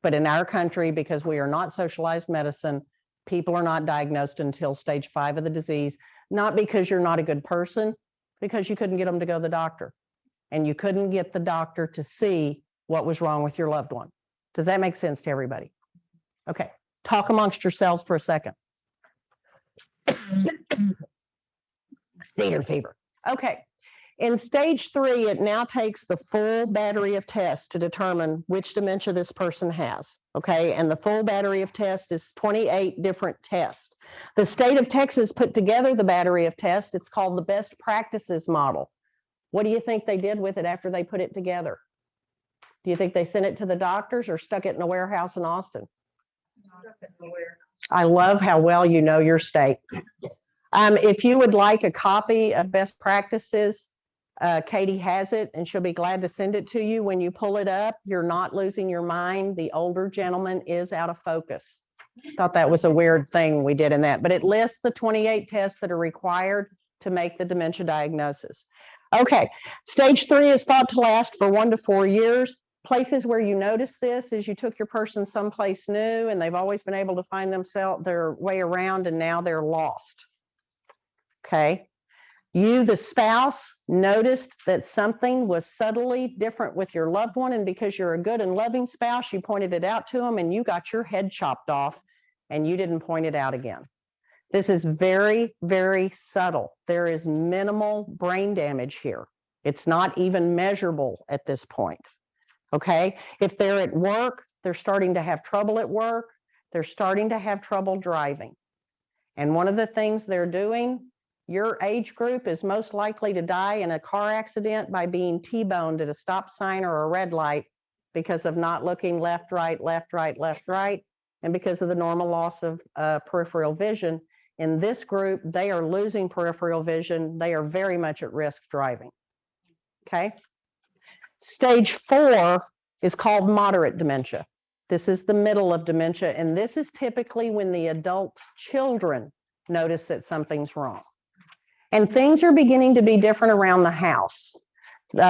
But in our country, because we are not socialized medicine, people are not diagnosed until stage 5 of the disease, not because you're not a good person, because you couldn't get them to go to the doctor. And you couldn't get the doctor to see what was wrong with your loved one. Does that make sense to everybody? Okay, talk amongst yourselves for a second. Standard fever. Okay, in stage 3, it now takes the full battery of tests to determine which dementia this person has. Okay, and the full battery of tests is 28 different tests. The state of Texas put together the battery of tests. It's called the best practices model. What do you think they did with it after they put it together? Do you think they sent it to the doctors or stuck it in a warehouse in Austin? I love how well you know your state. If you would like a copy of best practices, Katie has it and she'll be glad to send it to you. When you pull it up, you're not losing your mind. The older gentleman is out of focus. Thought that was a weird thing we did in that, but it lists the 28 tests that are required to make the dementia diagnosis. Okay, stage 3 is thought to last for 1 to 4 years. Places where you notice this is you took your person someplace new and they've always been able to find their way around and now they're lost. Okay. You, the spouse, noticed that something was subtly different with your loved one, and because you're a good and loving spouse, you pointed it out to them and you got your head chopped off and you didn't point it out again. This is very, very subtle. There is minimal brain damage here. It's not even measurable at this point. Okay, if they're at work, they're starting to have trouble at work, they're starting to have trouble driving. And one of the things they're doing, your age group is most likely to die in a car accident by being T-boned at a stop sign or a red light because of not looking left, right, left, right, left, right, and because of the normal loss of peripheral vision. In this group, they are losing peripheral vision. They are very much at risk driving. Okay. Stage 4 is called moderate dementia. This is the middle of dementia, and this is typically when the adult children notice that something's wrong. And things are beginning to be different around the house.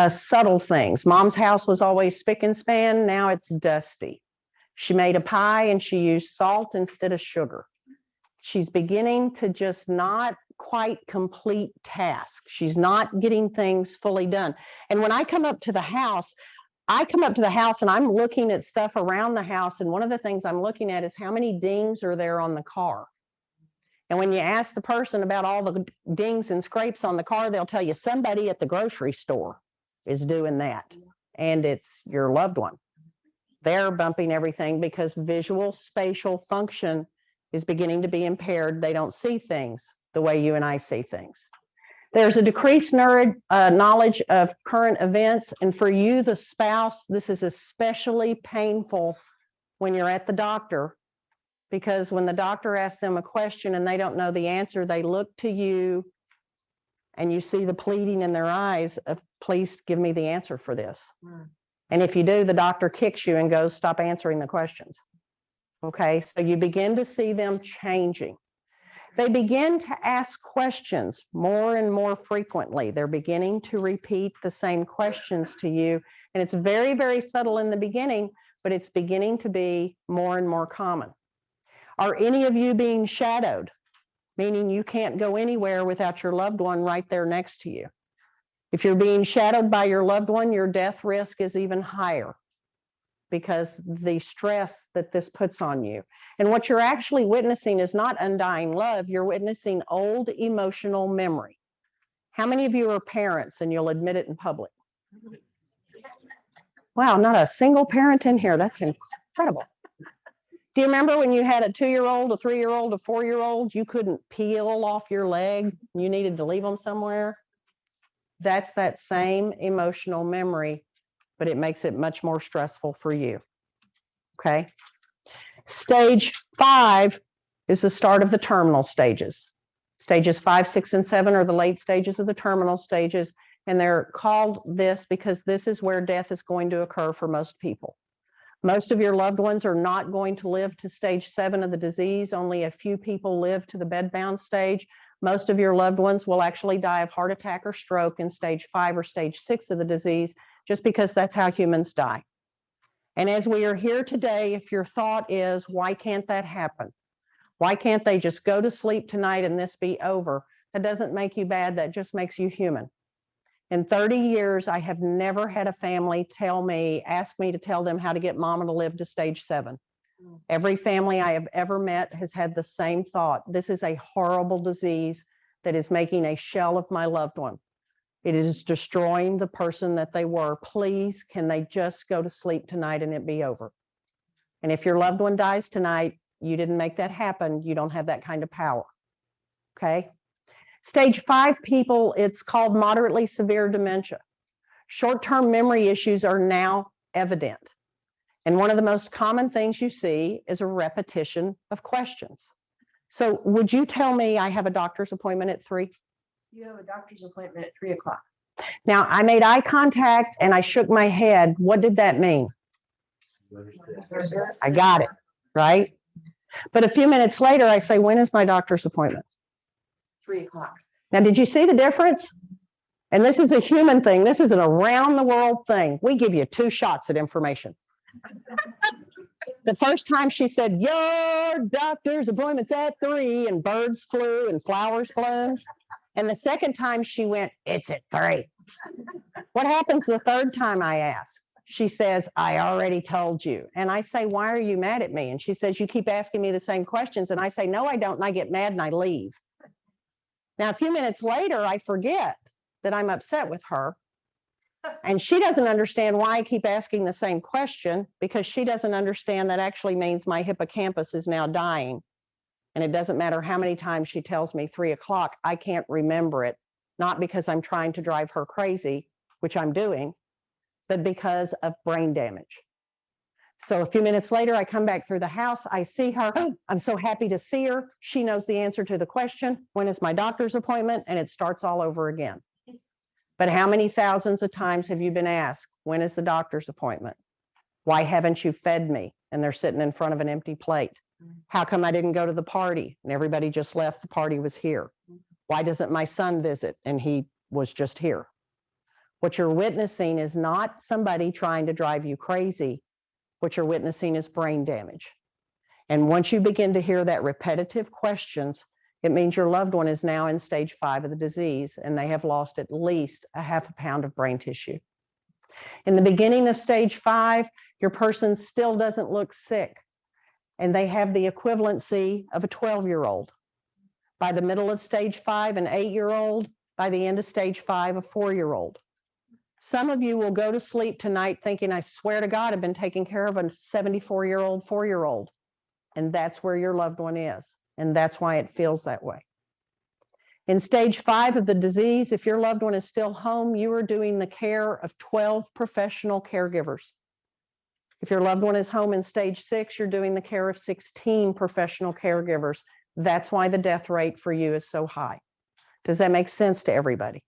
Subtle things. Mom's house was always spick and span, now it's dusty. She made a pie and she used salt instead of sugar. She's beginning to just not quite complete tasks. She's not getting things fully done. And when I come up to the house, and I'm looking at stuff around the house, and one of the things I'm looking at is how many dings are there on the car. And when you ask the person about all the dings and scrapes on the car, they'll tell you somebody at the grocery store is doing that. And it's your loved one. They're bumping everything because visual spatial function is beginning to be impaired. They don't see things the way you and I see things. There's a decreased knowledge of current events. And for you, the spouse, this is especially painful when you're at the doctor, because when the doctor asks them a question and they don't know the answer, they look to you and you see the pleading in their eyes of, please give me the answer for this. And if you do, the doctor kicks you and goes, stop answering the questions. Okay, so you begin to see them changing. They begin to ask questions more and more frequently. They're beginning to repeat the same questions to you. And it's very, very subtle in the beginning, but it's beginning to be more and more common. Are any of you being shadowed? Meaning you can't go anywhere without your loved one right there next to you. If you're being shadowed by your loved one, your death risk is even higher because the stress that this puts on you. And what you're actually witnessing is not undying love, you're witnessing old emotional memory. How many of you are parents and you'll admit it in public? Wow, not a single parent in here. That's incredible. Do you remember when you had a 2-year-old, a 3-year-old, a 4-year-old, you couldn't peel off your leg, you needed to leave them somewhere? That's that same emotional memory, but it makes it much more stressful for you. Okay. Stage 5 is the start of the terminal stages. Stages 5, 6, and 7 are the late stages of the terminal stages, and they're called this because this is where death is going to occur for most people. Most of your loved ones are not going to live to stage 7 of the disease. Only a few people live to the bedbound stage. Most of your loved ones will actually die of heart attack or stroke in stage 5 or stage 6 of the disease, just because that's how humans die. And as we are here today, if your thought is, why can't that happen? Why can't they just go to sleep tonight and this be over? That doesn't make you bad, that just makes you human. In 30 years, I have never had a family ask me to tell them how to get mama to live to stage 7. Every family I have ever met has had the same thought. This is a horrible disease that is making a shell of my loved one. It is destroying the person that they were. Please, can they just go to sleep tonight and it be over? And if your loved one dies tonight, you didn't make that happen. You don't have that kind of power. Okay. Stage 5 people, it's called moderately severe dementia. Short-term memory issues are now evident. And one of the most common things you see is a repetition of questions. So would you tell me I have a doctor's appointment at 3? You have a doctor's appointment at 3 o'clock. Now, I made eye contact and I shook my head. What did that mean? I got it, right? But a few minutes later, I say, when is my doctor's appointment? 3 o'clock. Now, did you see the difference? And this is a human thing. This is an around the world thing. We give you 2 shots at information. The first time she said, your doctor's appointment's at 3, and birds flew and flowers bloomed. And the second time she went, it's at 3. What happens the third time I ask? She says, I already told you. And I say, why are you mad at me? And she says, you keep asking me the same questions. And I say, no, I don't. And I get mad and I leave. Now, a few minutes later, I forget that I'm upset with her. And she doesn't understand why I keep asking the same question, because she doesn't understand that actually means my hippocampus is now dying. And it doesn't matter how many times she tells me 3 o'clock, I can't remember it, not because I'm trying to drive her crazy, which I'm doing, but because of brain damage. So a few minutes later, I come back through the house, I see her, I'm so happy to see her. She knows the answer to the question, when is my doctor's appointment? And it starts all over again. But how many thousands of times have you been asked, when is the doctor's appointment? Why haven't you fed me? And they're sitting in front of an empty plate. How come I didn't go to the party? And everybody just left, the party was here. Why doesn't my son visit? And he was just here. What you're witnessing is not somebody trying to drive you crazy. What you're witnessing is brain damage. And once you begin to hear that repetitive questions, it means your loved one is now in stage 5 of the disease, and they have lost at least a half a pound of brain tissue. In the beginning of stage 5, your person still doesn't look sick, and they have the equivalency of a 12-year-old. By the middle of stage 5, an 8-year-old. By the end of stage 5, a 4-year-old. Some of you will go to sleep tonight thinking, I swear to God, I've been taking care of a 74-year-old, 4-year-old. And that's where your loved one is. And that's why it feels that way. In stage 5 of the disease, if your loved one is still home, you are doing the care of 12 professional caregivers. If your loved one is home in stage 6, you're doing the care of 16 professional caregivers. That's why the death rate for you is so high. Does that make sense to everybody?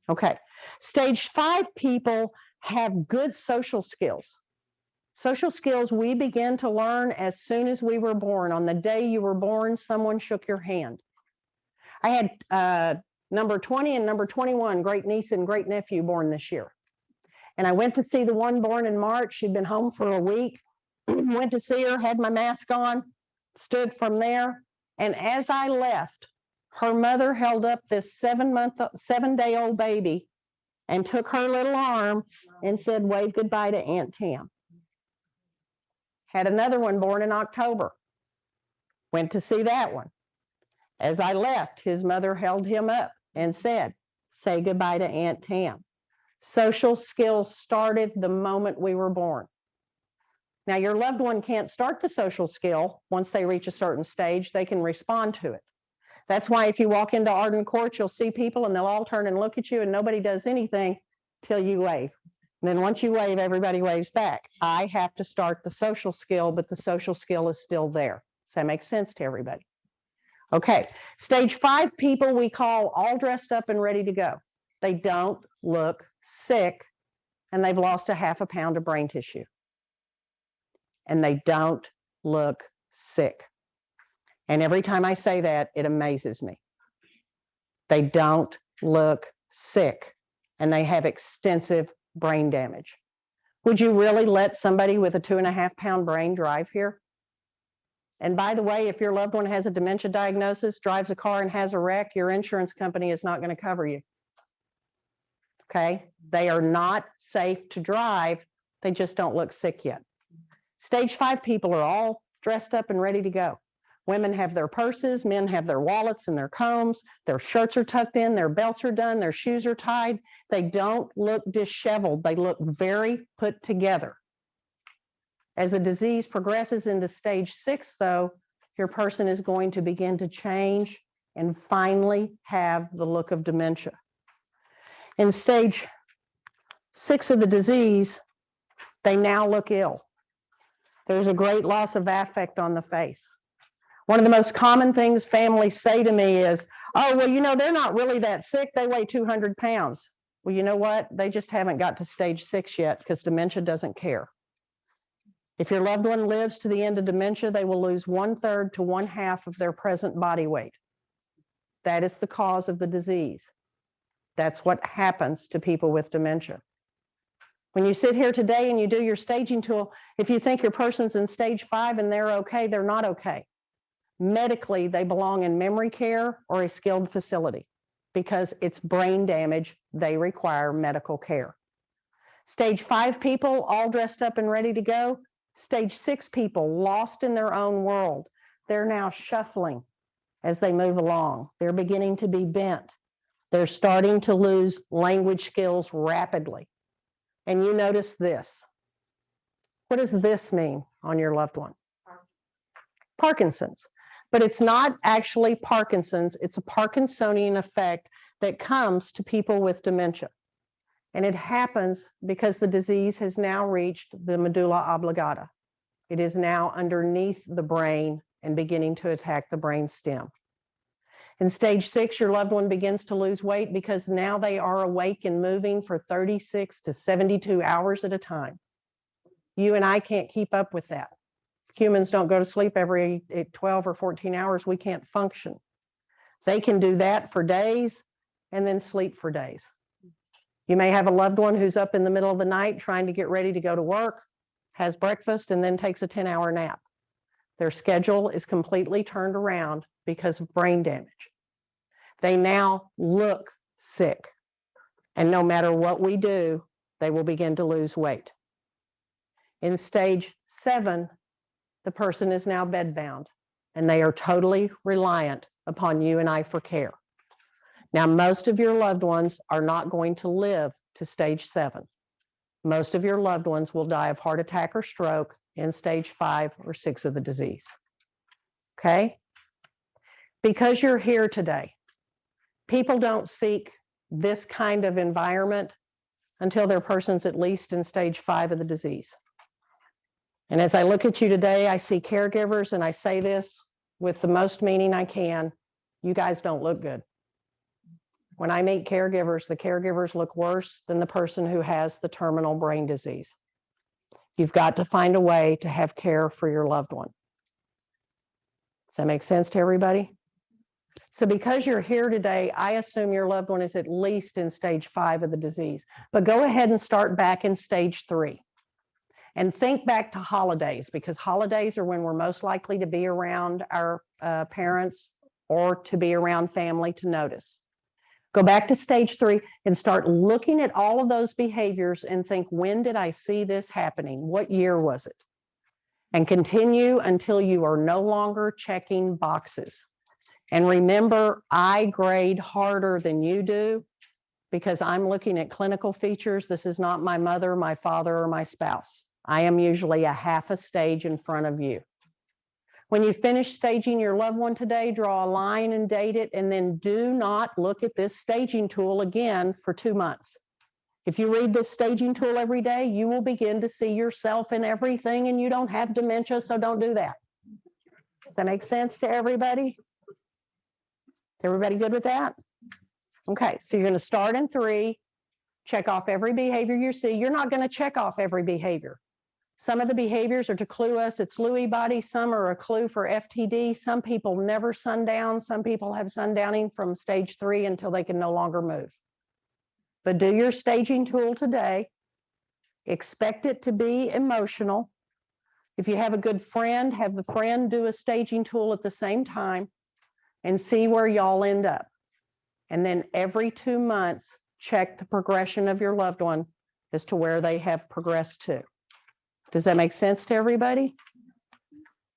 Okay. Stage 5 people have good social skills. Social skills we begin to learn as soon as we were born. On the day you were born, someone shook your hand. I had number 20 and number 21, great niece and great nephew, born this year. And I went to see the one born in March. She'd been home for a week. Went to see her, had my mask on, stood from there. And as I left, her mother held up this 7-day-old baby and took her little arm and said, wave goodbye to Aunt Tam. Had another one born in October. Went to see that one. As I left, his mother held him up and said, say goodbye to Aunt Tam. Social skills started the moment we were born. Now, your loved one can't start the social skill. Once they reach a certain stage, they can respond to it. That's why if you walk into Arden Courts, you'll see people and they'll all turn and look at you and nobody does anything till you wave. And then once you wave, everybody waves back. I have to start the social skill, but the social skill is still there. Does that make sense to everybody? Okay, stage 5 people we call all dressed up and ready to go. They don't look sick and they've lost a half a pound of brain tissue. And they don't look sick. And every time I say that, it amazes me. They don't look sick and they have extensive brain damage. Would you really let somebody with a 2.5-pound brain drive here? And by the way, if your loved one has a dementia diagnosis, drives a car and has a wreck, your insurance company is not going to cover you. Okay? They are not safe to drive. They just don't look sick yet. Stage 5 people are all dressed up and ready to go. Women have their purses, men have their wallets and their combs, their shirts are tucked in, their belts are done, their shoes are tied. They don't look disheveled. They look very put together. As the disease progresses into stage 6, though, your person is going to begin to change and finally have the look of dementia. In stage 6 of the disease, they now look ill. There's a great loss of affect on the face. One of the most common things families say to me is, oh, well, you know, they're not really that sick. They weigh 200 pounds. Well, you know what? They just haven't got to stage 6 yet because dementia doesn't care. If your loved one lives to the end of dementia, they will lose 1/3 to 1/2 of their present body weight. That is the cause of the disease. That's what happens to people with dementia. When you sit here today and you do your staging tool, if you think your person's in stage 5 and they're okay, they're not okay. Medically, they belong in memory care or a skilled facility because it's brain damage. They require medical care. Stage 5 people all dressed up and ready to go. Stage 6 people lost in their own world. They're now shuffling as they move along. They're beginning to be bent. They're starting to lose language skills rapidly. And you notice this. What does this mean on your loved one? Parkinson's. But it's not actually Parkinson's. It's a Parkinsonian effect that comes to people with dementia. And it happens because the disease has now reached the medulla oblongata. It is now underneath the brain and beginning to attack the brain stem. In stage 6, your loved one begins to lose weight because now they are awake and moving for 36 to 72 hours at a time. You and I can't keep up with that. If humans don't go to sleep every 12 or 14 hours, we can't function. They can do that for days and then sleep for days. You may have a loved one who's up in the middle of the night trying to get ready to go to work, has breakfast, and then takes a 10-hour nap. Their schedule is completely turned around because of brain damage. They now look sick. And no matter what we do, they will begin to lose weight. In stage 7, the person is now bedbound, and they are totally reliant upon you and I for care. Now, most of your loved ones are not going to live to stage 7. Most of your loved ones will die of heart attack or stroke in stage 5 or 6 of the disease. Okay? Because you're here today, people don't seek this kind of environment until their person's at least in stage 5 of the disease. And as I look at you today, I see caregivers, and I say this with the most meaning I can, you guys don't look good. When I meet caregivers, the caregivers look worse than the person who has the terminal brain disease. You've got to find a way to have care for your loved one. Does that make sense to everybody? So because you're here today, I assume your loved one is at least in stage 5 of the disease. But go ahead and start back in stage 3. And think back to holidays, because holidays are when we're most likely to be around our parents or to be around family to notice. Go back to stage 3 and start looking at all of those behaviors and think, when did I see this happening? What year was it? And continue until you are no longer checking boxes. And remember, I grade harder than you do because I'm looking at clinical features. This is not my mother, my father, or my spouse. I am usually a half a stage in front of you. When you finish staging your loved one today, draw a line and date it, and then do not look at this staging tool again for 2 months. If you read this staging tool every day, you will begin to see yourself in everything, and you don't have dementia, so don't do that. Does that make sense to everybody? Is everybody good with that? Okay, so you're going to start in 3, check off every behavior you see. You're not going to check off every behavior. Some of the behaviors are to clue us it's Lewy body. Some are a clue for FTD. Some people never sundown. Some people have sundowning from stage 3 until they can no longer move. But do your staging tool today. Expect it to be emotional. If you have a good friend, have the friend do a staging tool at the same time and see where y'all end up. And then every 2 months, check the progression of your loved one as to where they have progressed to. Does that make sense to everybody?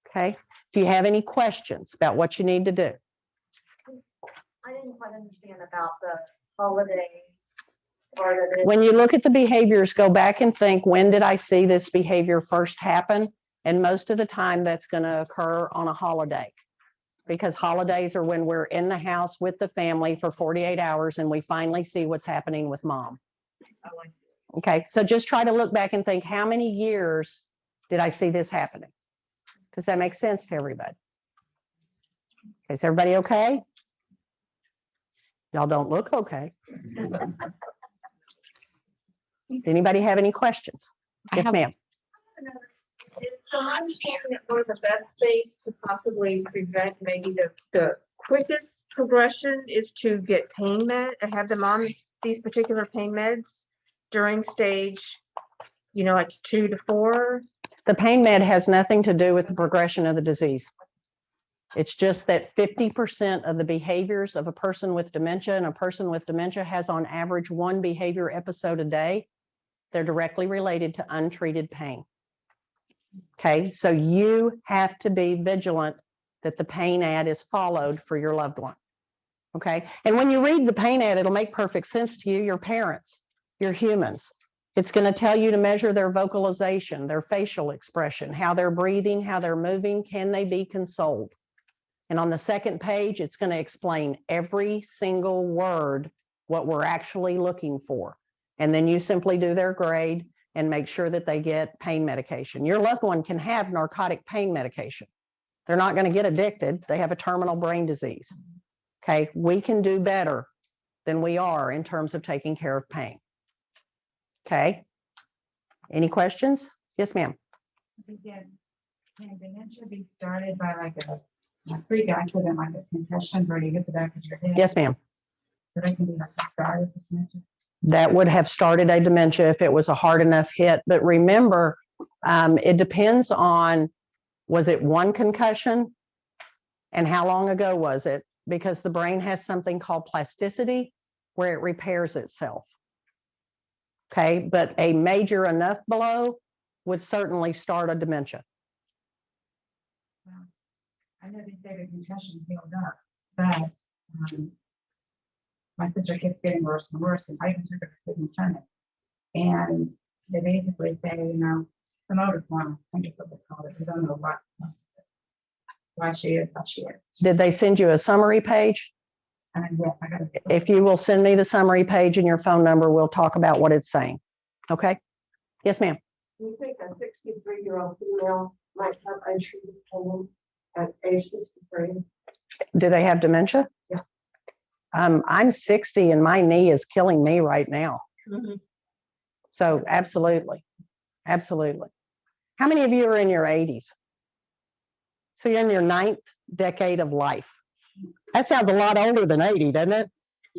Okay. Do you have any questions about what you need to do? I didn't quite understand about the holiday part of it. When you look at the behaviors, go back and think, when did I see this behavior first happen? And most of the time that's going to occur on a holiday, because holidays are when we're in the house with the family for 48 hours and we finally see what's happening with mom. Okay, so just try to look back and think, how many years did I see this happening? Does that make sense to everybody? Is everybody okay? Y'all don't look okay. Anybody have any questions? Yes, ma'am. Is someone saying that we're the best space to possibly prevent maybe the quickest progression is to get pain have them on these particular pain meds during stage, like 2 to 4? The pain med has nothing to do with the progression of the disease. It's just that 50% of the behaviors of a person with dementia, and a person with dementia has on average 1 behavior episode a day, they're directly related to untreated pain. Okay, so you have to be vigilant that the pain ad is followed for your loved one. Okay, and when you read the pain ad, it'll make perfect sense to you. Your parents, your humans. It's going to tell you to measure their vocalization, their facial expression, how they're breathing, how they're moving. Can they be consoled? And on the second page, it's going to explain every single word, what we're actually looking for. And then you simply do their grade and make sure that they get pain medication. Your loved one can have narcotic pain medication. They're not going to get addicted. They have a terminal brain disease. Okay, we can do better than we are in terms of taking care of pain. Okay, any questions? Yes, ma'am. Can dementia be started by like a pre-active and like a concussion where you hit the back of your head? Yes, ma'am. So that can be like the start of dementia? That would have started a dementia if it was a hard enough hit. But remember, it depends on, was it 1 concussion? And how long ago was it? Because the brain has something called plasticity where it repairs itself. Okay, but a major enough blow would certainly start a dementia. Well, I know they say the concussion healed up, but my sister keeps getting worse and worse, and I even took her to Kidney Clinic. And they basically say, the motor form, I think is what they call it. We don't know why she is how she is. Did they send you a summary page? And yes, I got to. If you will send me the summary page and your phone number, we'll talk about what it's saying. Okay? Yes, ma'am. Do you think a 63-year-old female might have untreated pain at age 63? Do they have dementia? Yeah. I'm 60 and my knee is killing me right now. Mhm. So absolutely. Absolutely. How many of you are in your 80s? So you're in your 9th decade of life. That sounds a lot older than 80, doesn't it?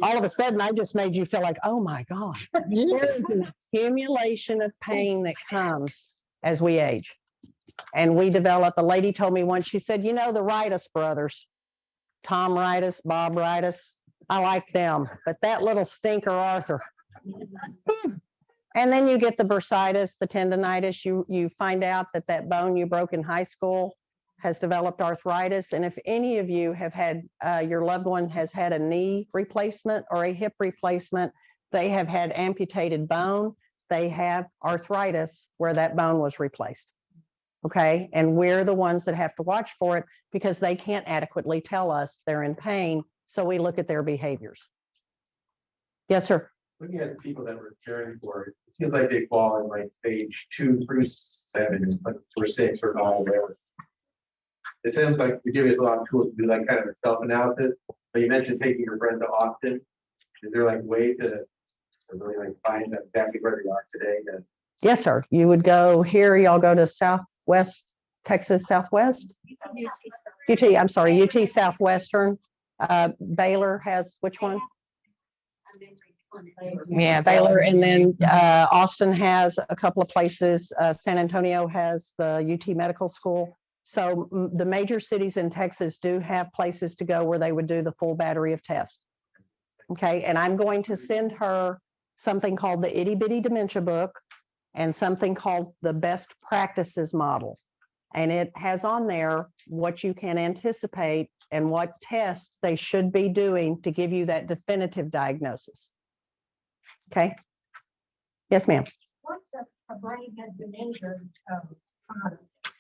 All of a sudden, I just made you feel like, oh my God, there is an accumulation of pain that comes as we age. And we develop, a lady told me once, she said, the Ritus brothers, Tom Ritus, Bob Ritus, I like them, but that little stinker Arthur. And then you get the bursitis, the tendonitis, you find out that bone you broke in high school has developed arthritis. And if any of you have had, your loved one has had a knee replacement or a hip replacement, they have had amputated bone, they have arthritis where that bone was replaced. Okay, and we're the ones that have to watch for it because they can't adequately tell us they're in pain. So we look at their behaviors. Yes, sir. Looking at the people that we're caring for, it seems like they fall in like stage 2 through 7, like or 6 or 5, whatever. It seems like we give us a lot of tools to do like kind of a self-analysis. But you mentioned taking your friend to Austin. Is there like a way to really like find exactly where they are today? Yes, sir. You would go here, y'all go to Southwest, Texas Southwest? UT, I'm sorry, UT Southwestern. Baylor has which one? Yeah, Baylor. And then Austin has a couple of places. San Antonio has the UT Medical School. So the major cities in Texas do have places to go where they would do the full battery of tests. Okay, and I'm going to send her something called the Itty Bitty Dementia Book and something called the Best Practices Model. And it has on there what you can anticipate and what tests they should be doing to give you that definitive diagnosis. Okay. Yes, ma'am. Once a brain has been injured,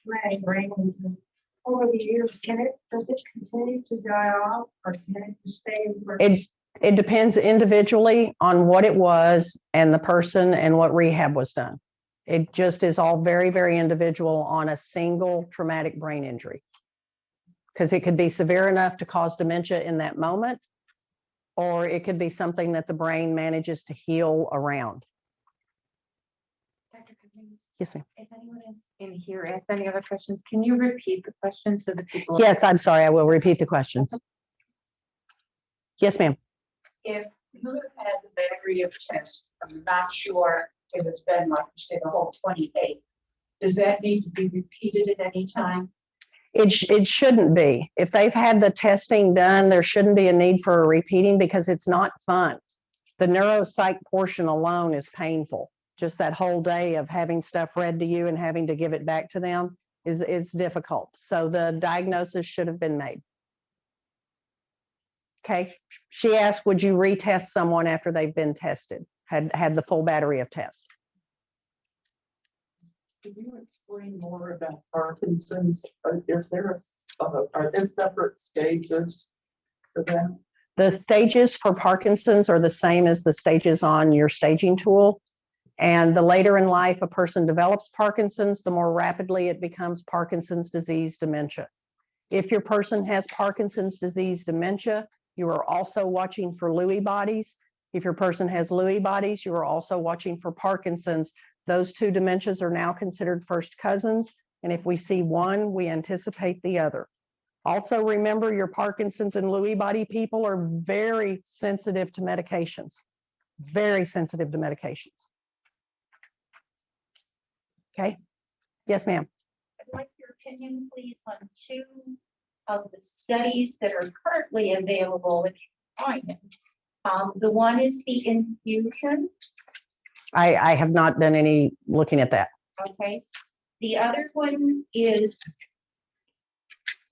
brain injury, over the years, does it continue to die off or can it just stay? It depends individually on what it was and the person and what rehab was done. It just is all very, very individual on a single traumatic brain injury. Because it could be severe enough to cause dementia in that moment, or it could be something that the brain manages to heal around. Dr. Cummings, Yes, ma'am. if anyone is in here has any other questions, can you repeat the question so that people? Yes, I'm sorry. I will repeat the questions. Yes, ma'am. If you have had the battery of tests, I'm not sure if it's been, like you say, the whole 20 days. Does that need to be repeated at any time? It shouldn't be. If they've had the testing done, there shouldn't be a need for a repeating because it's not fun. The neuropsych portion alone is painful. Just that whole day of having stuff read to you and having to give it back to them is difficult. So the diagnosis should have been made. Okay. She asked, would you retest someone after they've been tested, had the full battery of tests? Can you explain more about Parkinson's? Are there separate stages for that? The stages for Parkinson's are the same as the stages on your staging tool. And the later in life a person develops Parkinson's, the more rapidly it becomes Parkinson's disease dementia. If your person has Parkinson's disease dementia, you are also watching for Lewy bodies. If your person has Lewy bodies, you are also watching for Parkinson's. Those two dementias are now considered first cousins. And if we see one, we anticipate the other. Also remember, your Parkinson's and Lewy body people are very sensitive to medications. Very sensitive to medications. Okay. Yes, ma'am. I'd like your opinion, please, on two of the studies that are currently available if you find them. The one is the infusion. I have not done any looking at that. Okay. The other one is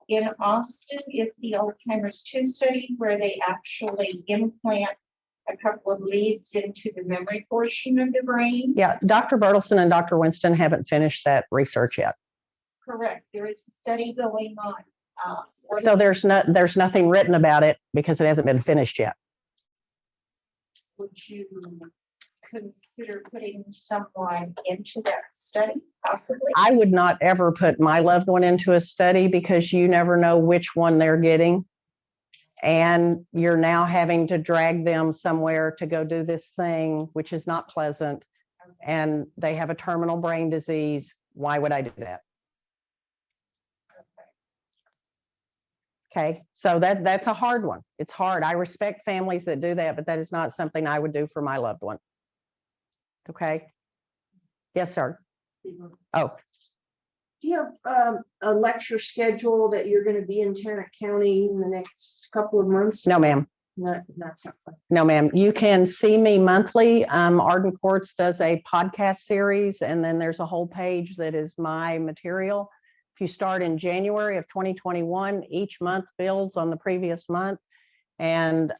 in Austin. It's the Alzheimer's 2 study where they actually implant a couple of leads into the memory portion of the brain. Yeah, Dr. Bertelson and Dr. Winston haven't finished that research yet. Correct. There is a study going on. So there's nothing written about it because it hasn't been finished yet. Would you consider putting someone into that study, possibly? I would not ever put my loved one into a study because you never know which one they're getting. And you're now having to drag them somewhere to go do this thing, which is not pleasant. And they have a terminal brain disease. Why would I do that? Okay, so that's a hard one. It's hard. I respect families that do that, but that is not something I would do for my loved one. Okay. Yes, sir. Oh, Do you have a lecture schedule that you're going to be in Tarrant County in the next couple of months? no, ma'am. Not something. No, ma'am. You can see me monthly. Arden Courts does a podcast series, and then there's a whole page that is my material. If you start in January of 2021, each month builds on the previous month, and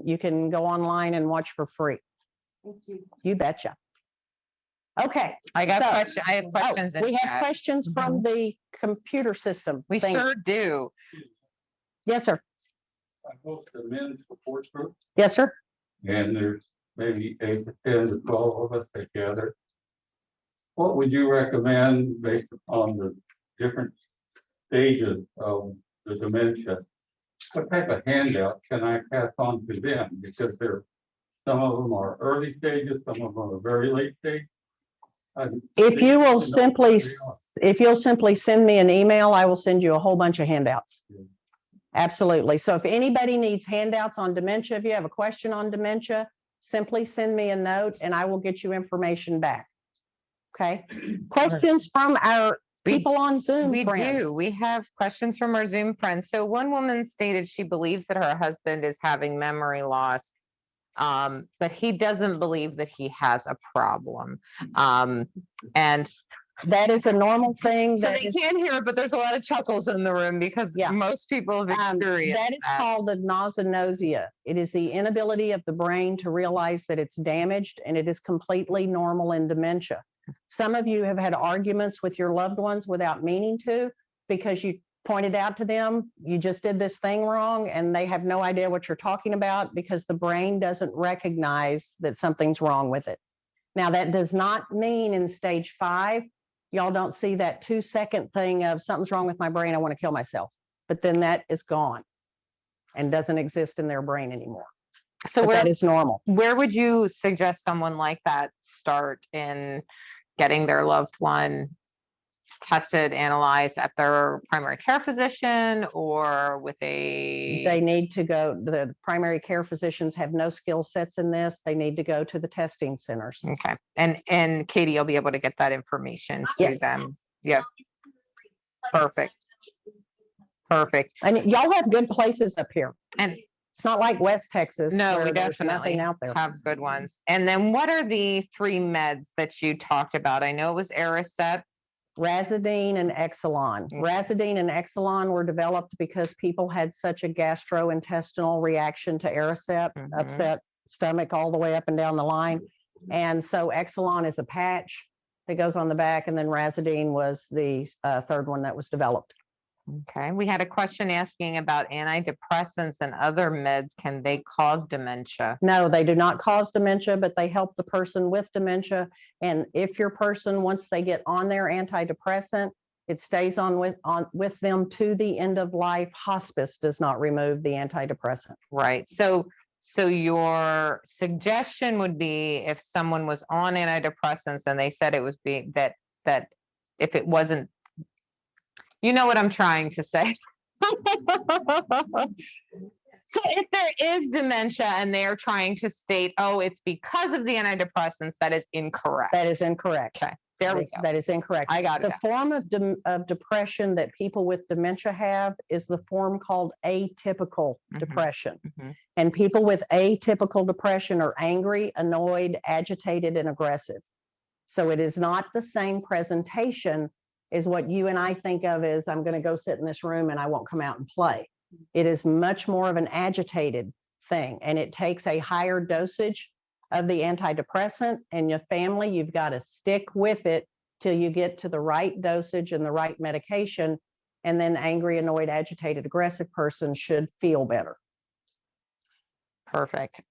you can go online and watch for free. Thank you. You betcha. Okay. I got so- questions. I have questions. in We have chat. questions from the computer system. We thing. sure do. Yes, sir. I host a men's support group, Yes, sir. and there's maybe 8 to 10 to 12 of us together. What would you recommend based on the different stages of the dementia? What type of handout can I pass on to them? Because some of them are early stages, some of them are very late stage. If you will simply send me an email, I will send you a whole bunch of handouts. Absolutely. So if anybody needs handouts on dementia, if you have a question on dementia, simply send me a note and I will get you information back. Okay. Questions from our people on Zoom, We friends? do. We have questions from our Zoom friends. So one woman stated she believes that her husband is having memory loss, but he doesn't believe that he has a problem. And That is a normal thing. so that they is- can't hear it, but there's a lot of chuckles in the room because Yeah. most people have experienced That is that. called a nosognosia. It is the inability of the brain to realize that it's damaged, and it is completely normal in dementia. Some of you have had arguments with your loved ones without meaning to, because you pointed out to them, you just did this thing wrong, and they have no idea what you're talking about because the brain doesn't recognize that something's wrong with it. Now, that does not mean in stage 5, y'all don't see that 2-second thing of something's wrong with my brain, I want to kill myself. But then that is gone and doesn't exist in their brain anymore. So But where that is normal. would you suggest someone like that start in getting their loved one tested, analyzed at their primary care physician or with They a, need to go, the primary care physicians have no skill sets in this. They need to go to the testing centers. okay. And Katie, you'll be able to get that information to Yes. them. Yep. Perfect. Perfect. And y'all have good places up here. And It's not like West Texas. no, where we there's definitely nothing out there. have good ones. And then what are the 3 meds that you talked about? I know it was Aricept. Razidine and Exelon. Okay. Razidine and Exelon were developed because people had such a gastrointestinal reaction to Aricept, Mhm. upset stomach all the way up and down the line. And so Exelon is a patch that goes on the back, and then Razidine was the third one that was developed. Okay, we had a question asking about antidepressants and other meds. Can they cause dementia? No, they do not cause dementia, but they help the person with dementia. And if your person, once they get on their antidepressant, it stays on with them to the end of life. Hospice does not remove the antidepressant. Right, so your suggestion would be if someone was on antidepressants and they said it was being that if it wasn't, you know what I'm trying to say. So if there is dementia and they're trying to state, oh, it's because of the antidepressants, that is incorrect. That is incorrect. Okay, there we go. That is incorrect. I got it. The form of depression that people with dementia have is the form called atypical Mhm. depression. Mhm. And people with atypical depression are angry, annoyed, agitated, and aggressive. So it is not the same presentation as what you and I think of as I'm going to go sit in this room and I won't come out and play. It is much more of an agitated thing, and it takes a higher dosage of the antidepressant. And your family, you've got to stick with it till you get to the right dosage and the right medication. And then angry, annoyed, agitated, aggressive person should feel better. Perfect.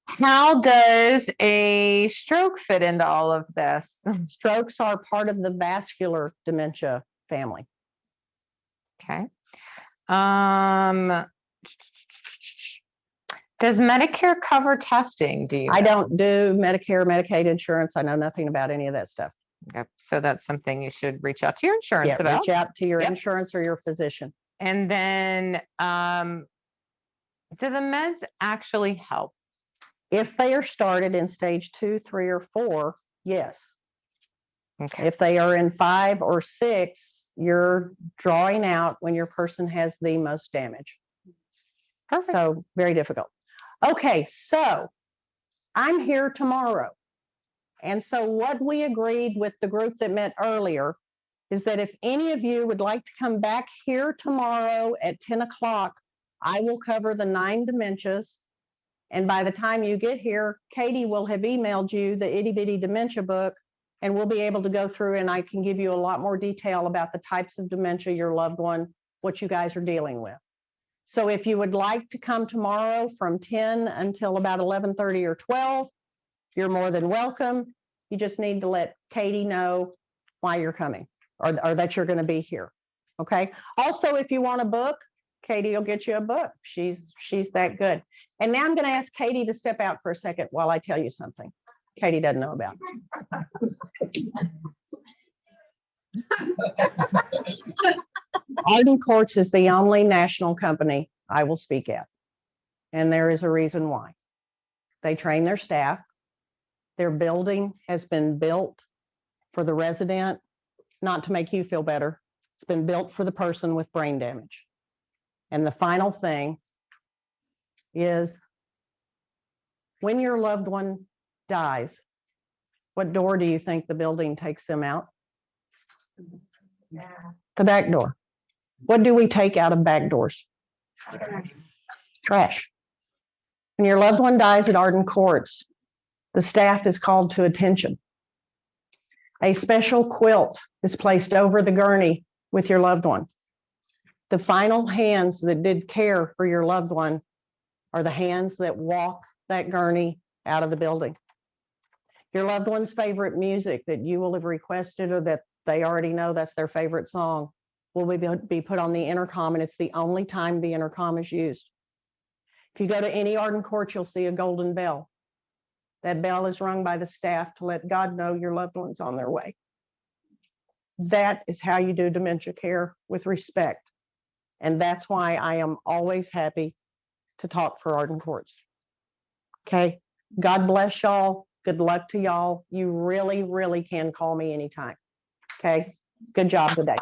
How does a stroke fit into all of this? Strokes are part of the vascular dementia family. Okay. Does Medicare cover testing? Do you I know? don't do Medicare, Medicaid insurance. I know nothing about any of that stuff. Yep. So that's something you should reach out to your insurance Yeah, about. reach out to your Yep. insurance or your physician. And then, do the meds actually help? If they are started in stage 2, 3, or 4, yes. Okay. If they are in 5 or 6, you're drawing out when your person has the most damage. Perfect. So very difficult. Okay, so I'm here tomorrow. And so what we agreed with the group that met earlier is that if any of you would like to come back here tomorrow at 10 o'clock, I will cover the 9 dementias. And by the time you get here, Katie will have emailed you the Itty Bitty Dementia book, and we'll be able to go through and I can give you a lot more detail about the types of dementia, your loved one, what you guys are dealing with. So if you would like to come tomorrow from 10 until about 11:30 or 12, you're more than welcome. You just need to let Katie know why you're coming or that you're going to be here. Okay. Also, if you want a book, Katie will get you a book. She's that good. And now I'm going to ask Katie to step out for a second while I tell you something Katie doesn't know about. Arden Courts is the only national company I will speak at. And there is a reason why. They train their staff. Their building has been built for the resident, not to make you feel better. It's been built for the person with brain damage. And the final thing is when your loved one dies, what door do you think the building takes them out? The back door. What do we take out of back doors? Trash. When your loved one dies at Arden Courts, the staff is called to attention. A special quilt is placed over the gurney with your loved one. The final hands that did care for your loved one are the hands that walk that gurney out of the building. Your loved one's favorite music that you will have requested or that they already know that's their favorite song will be put on the intercom, and it's the only time the intercom is used. If you go to any Arden Court, you'll see a golden bell. That bell is rung by the staff to let God know your loved one's on their way. That is how you do dementia care, with respect. And that's why I am always happy to talk for Arden Courts. Okay, God bless y'all. Good luck to y'all. You really, really can call me anytime. Okay, good job today.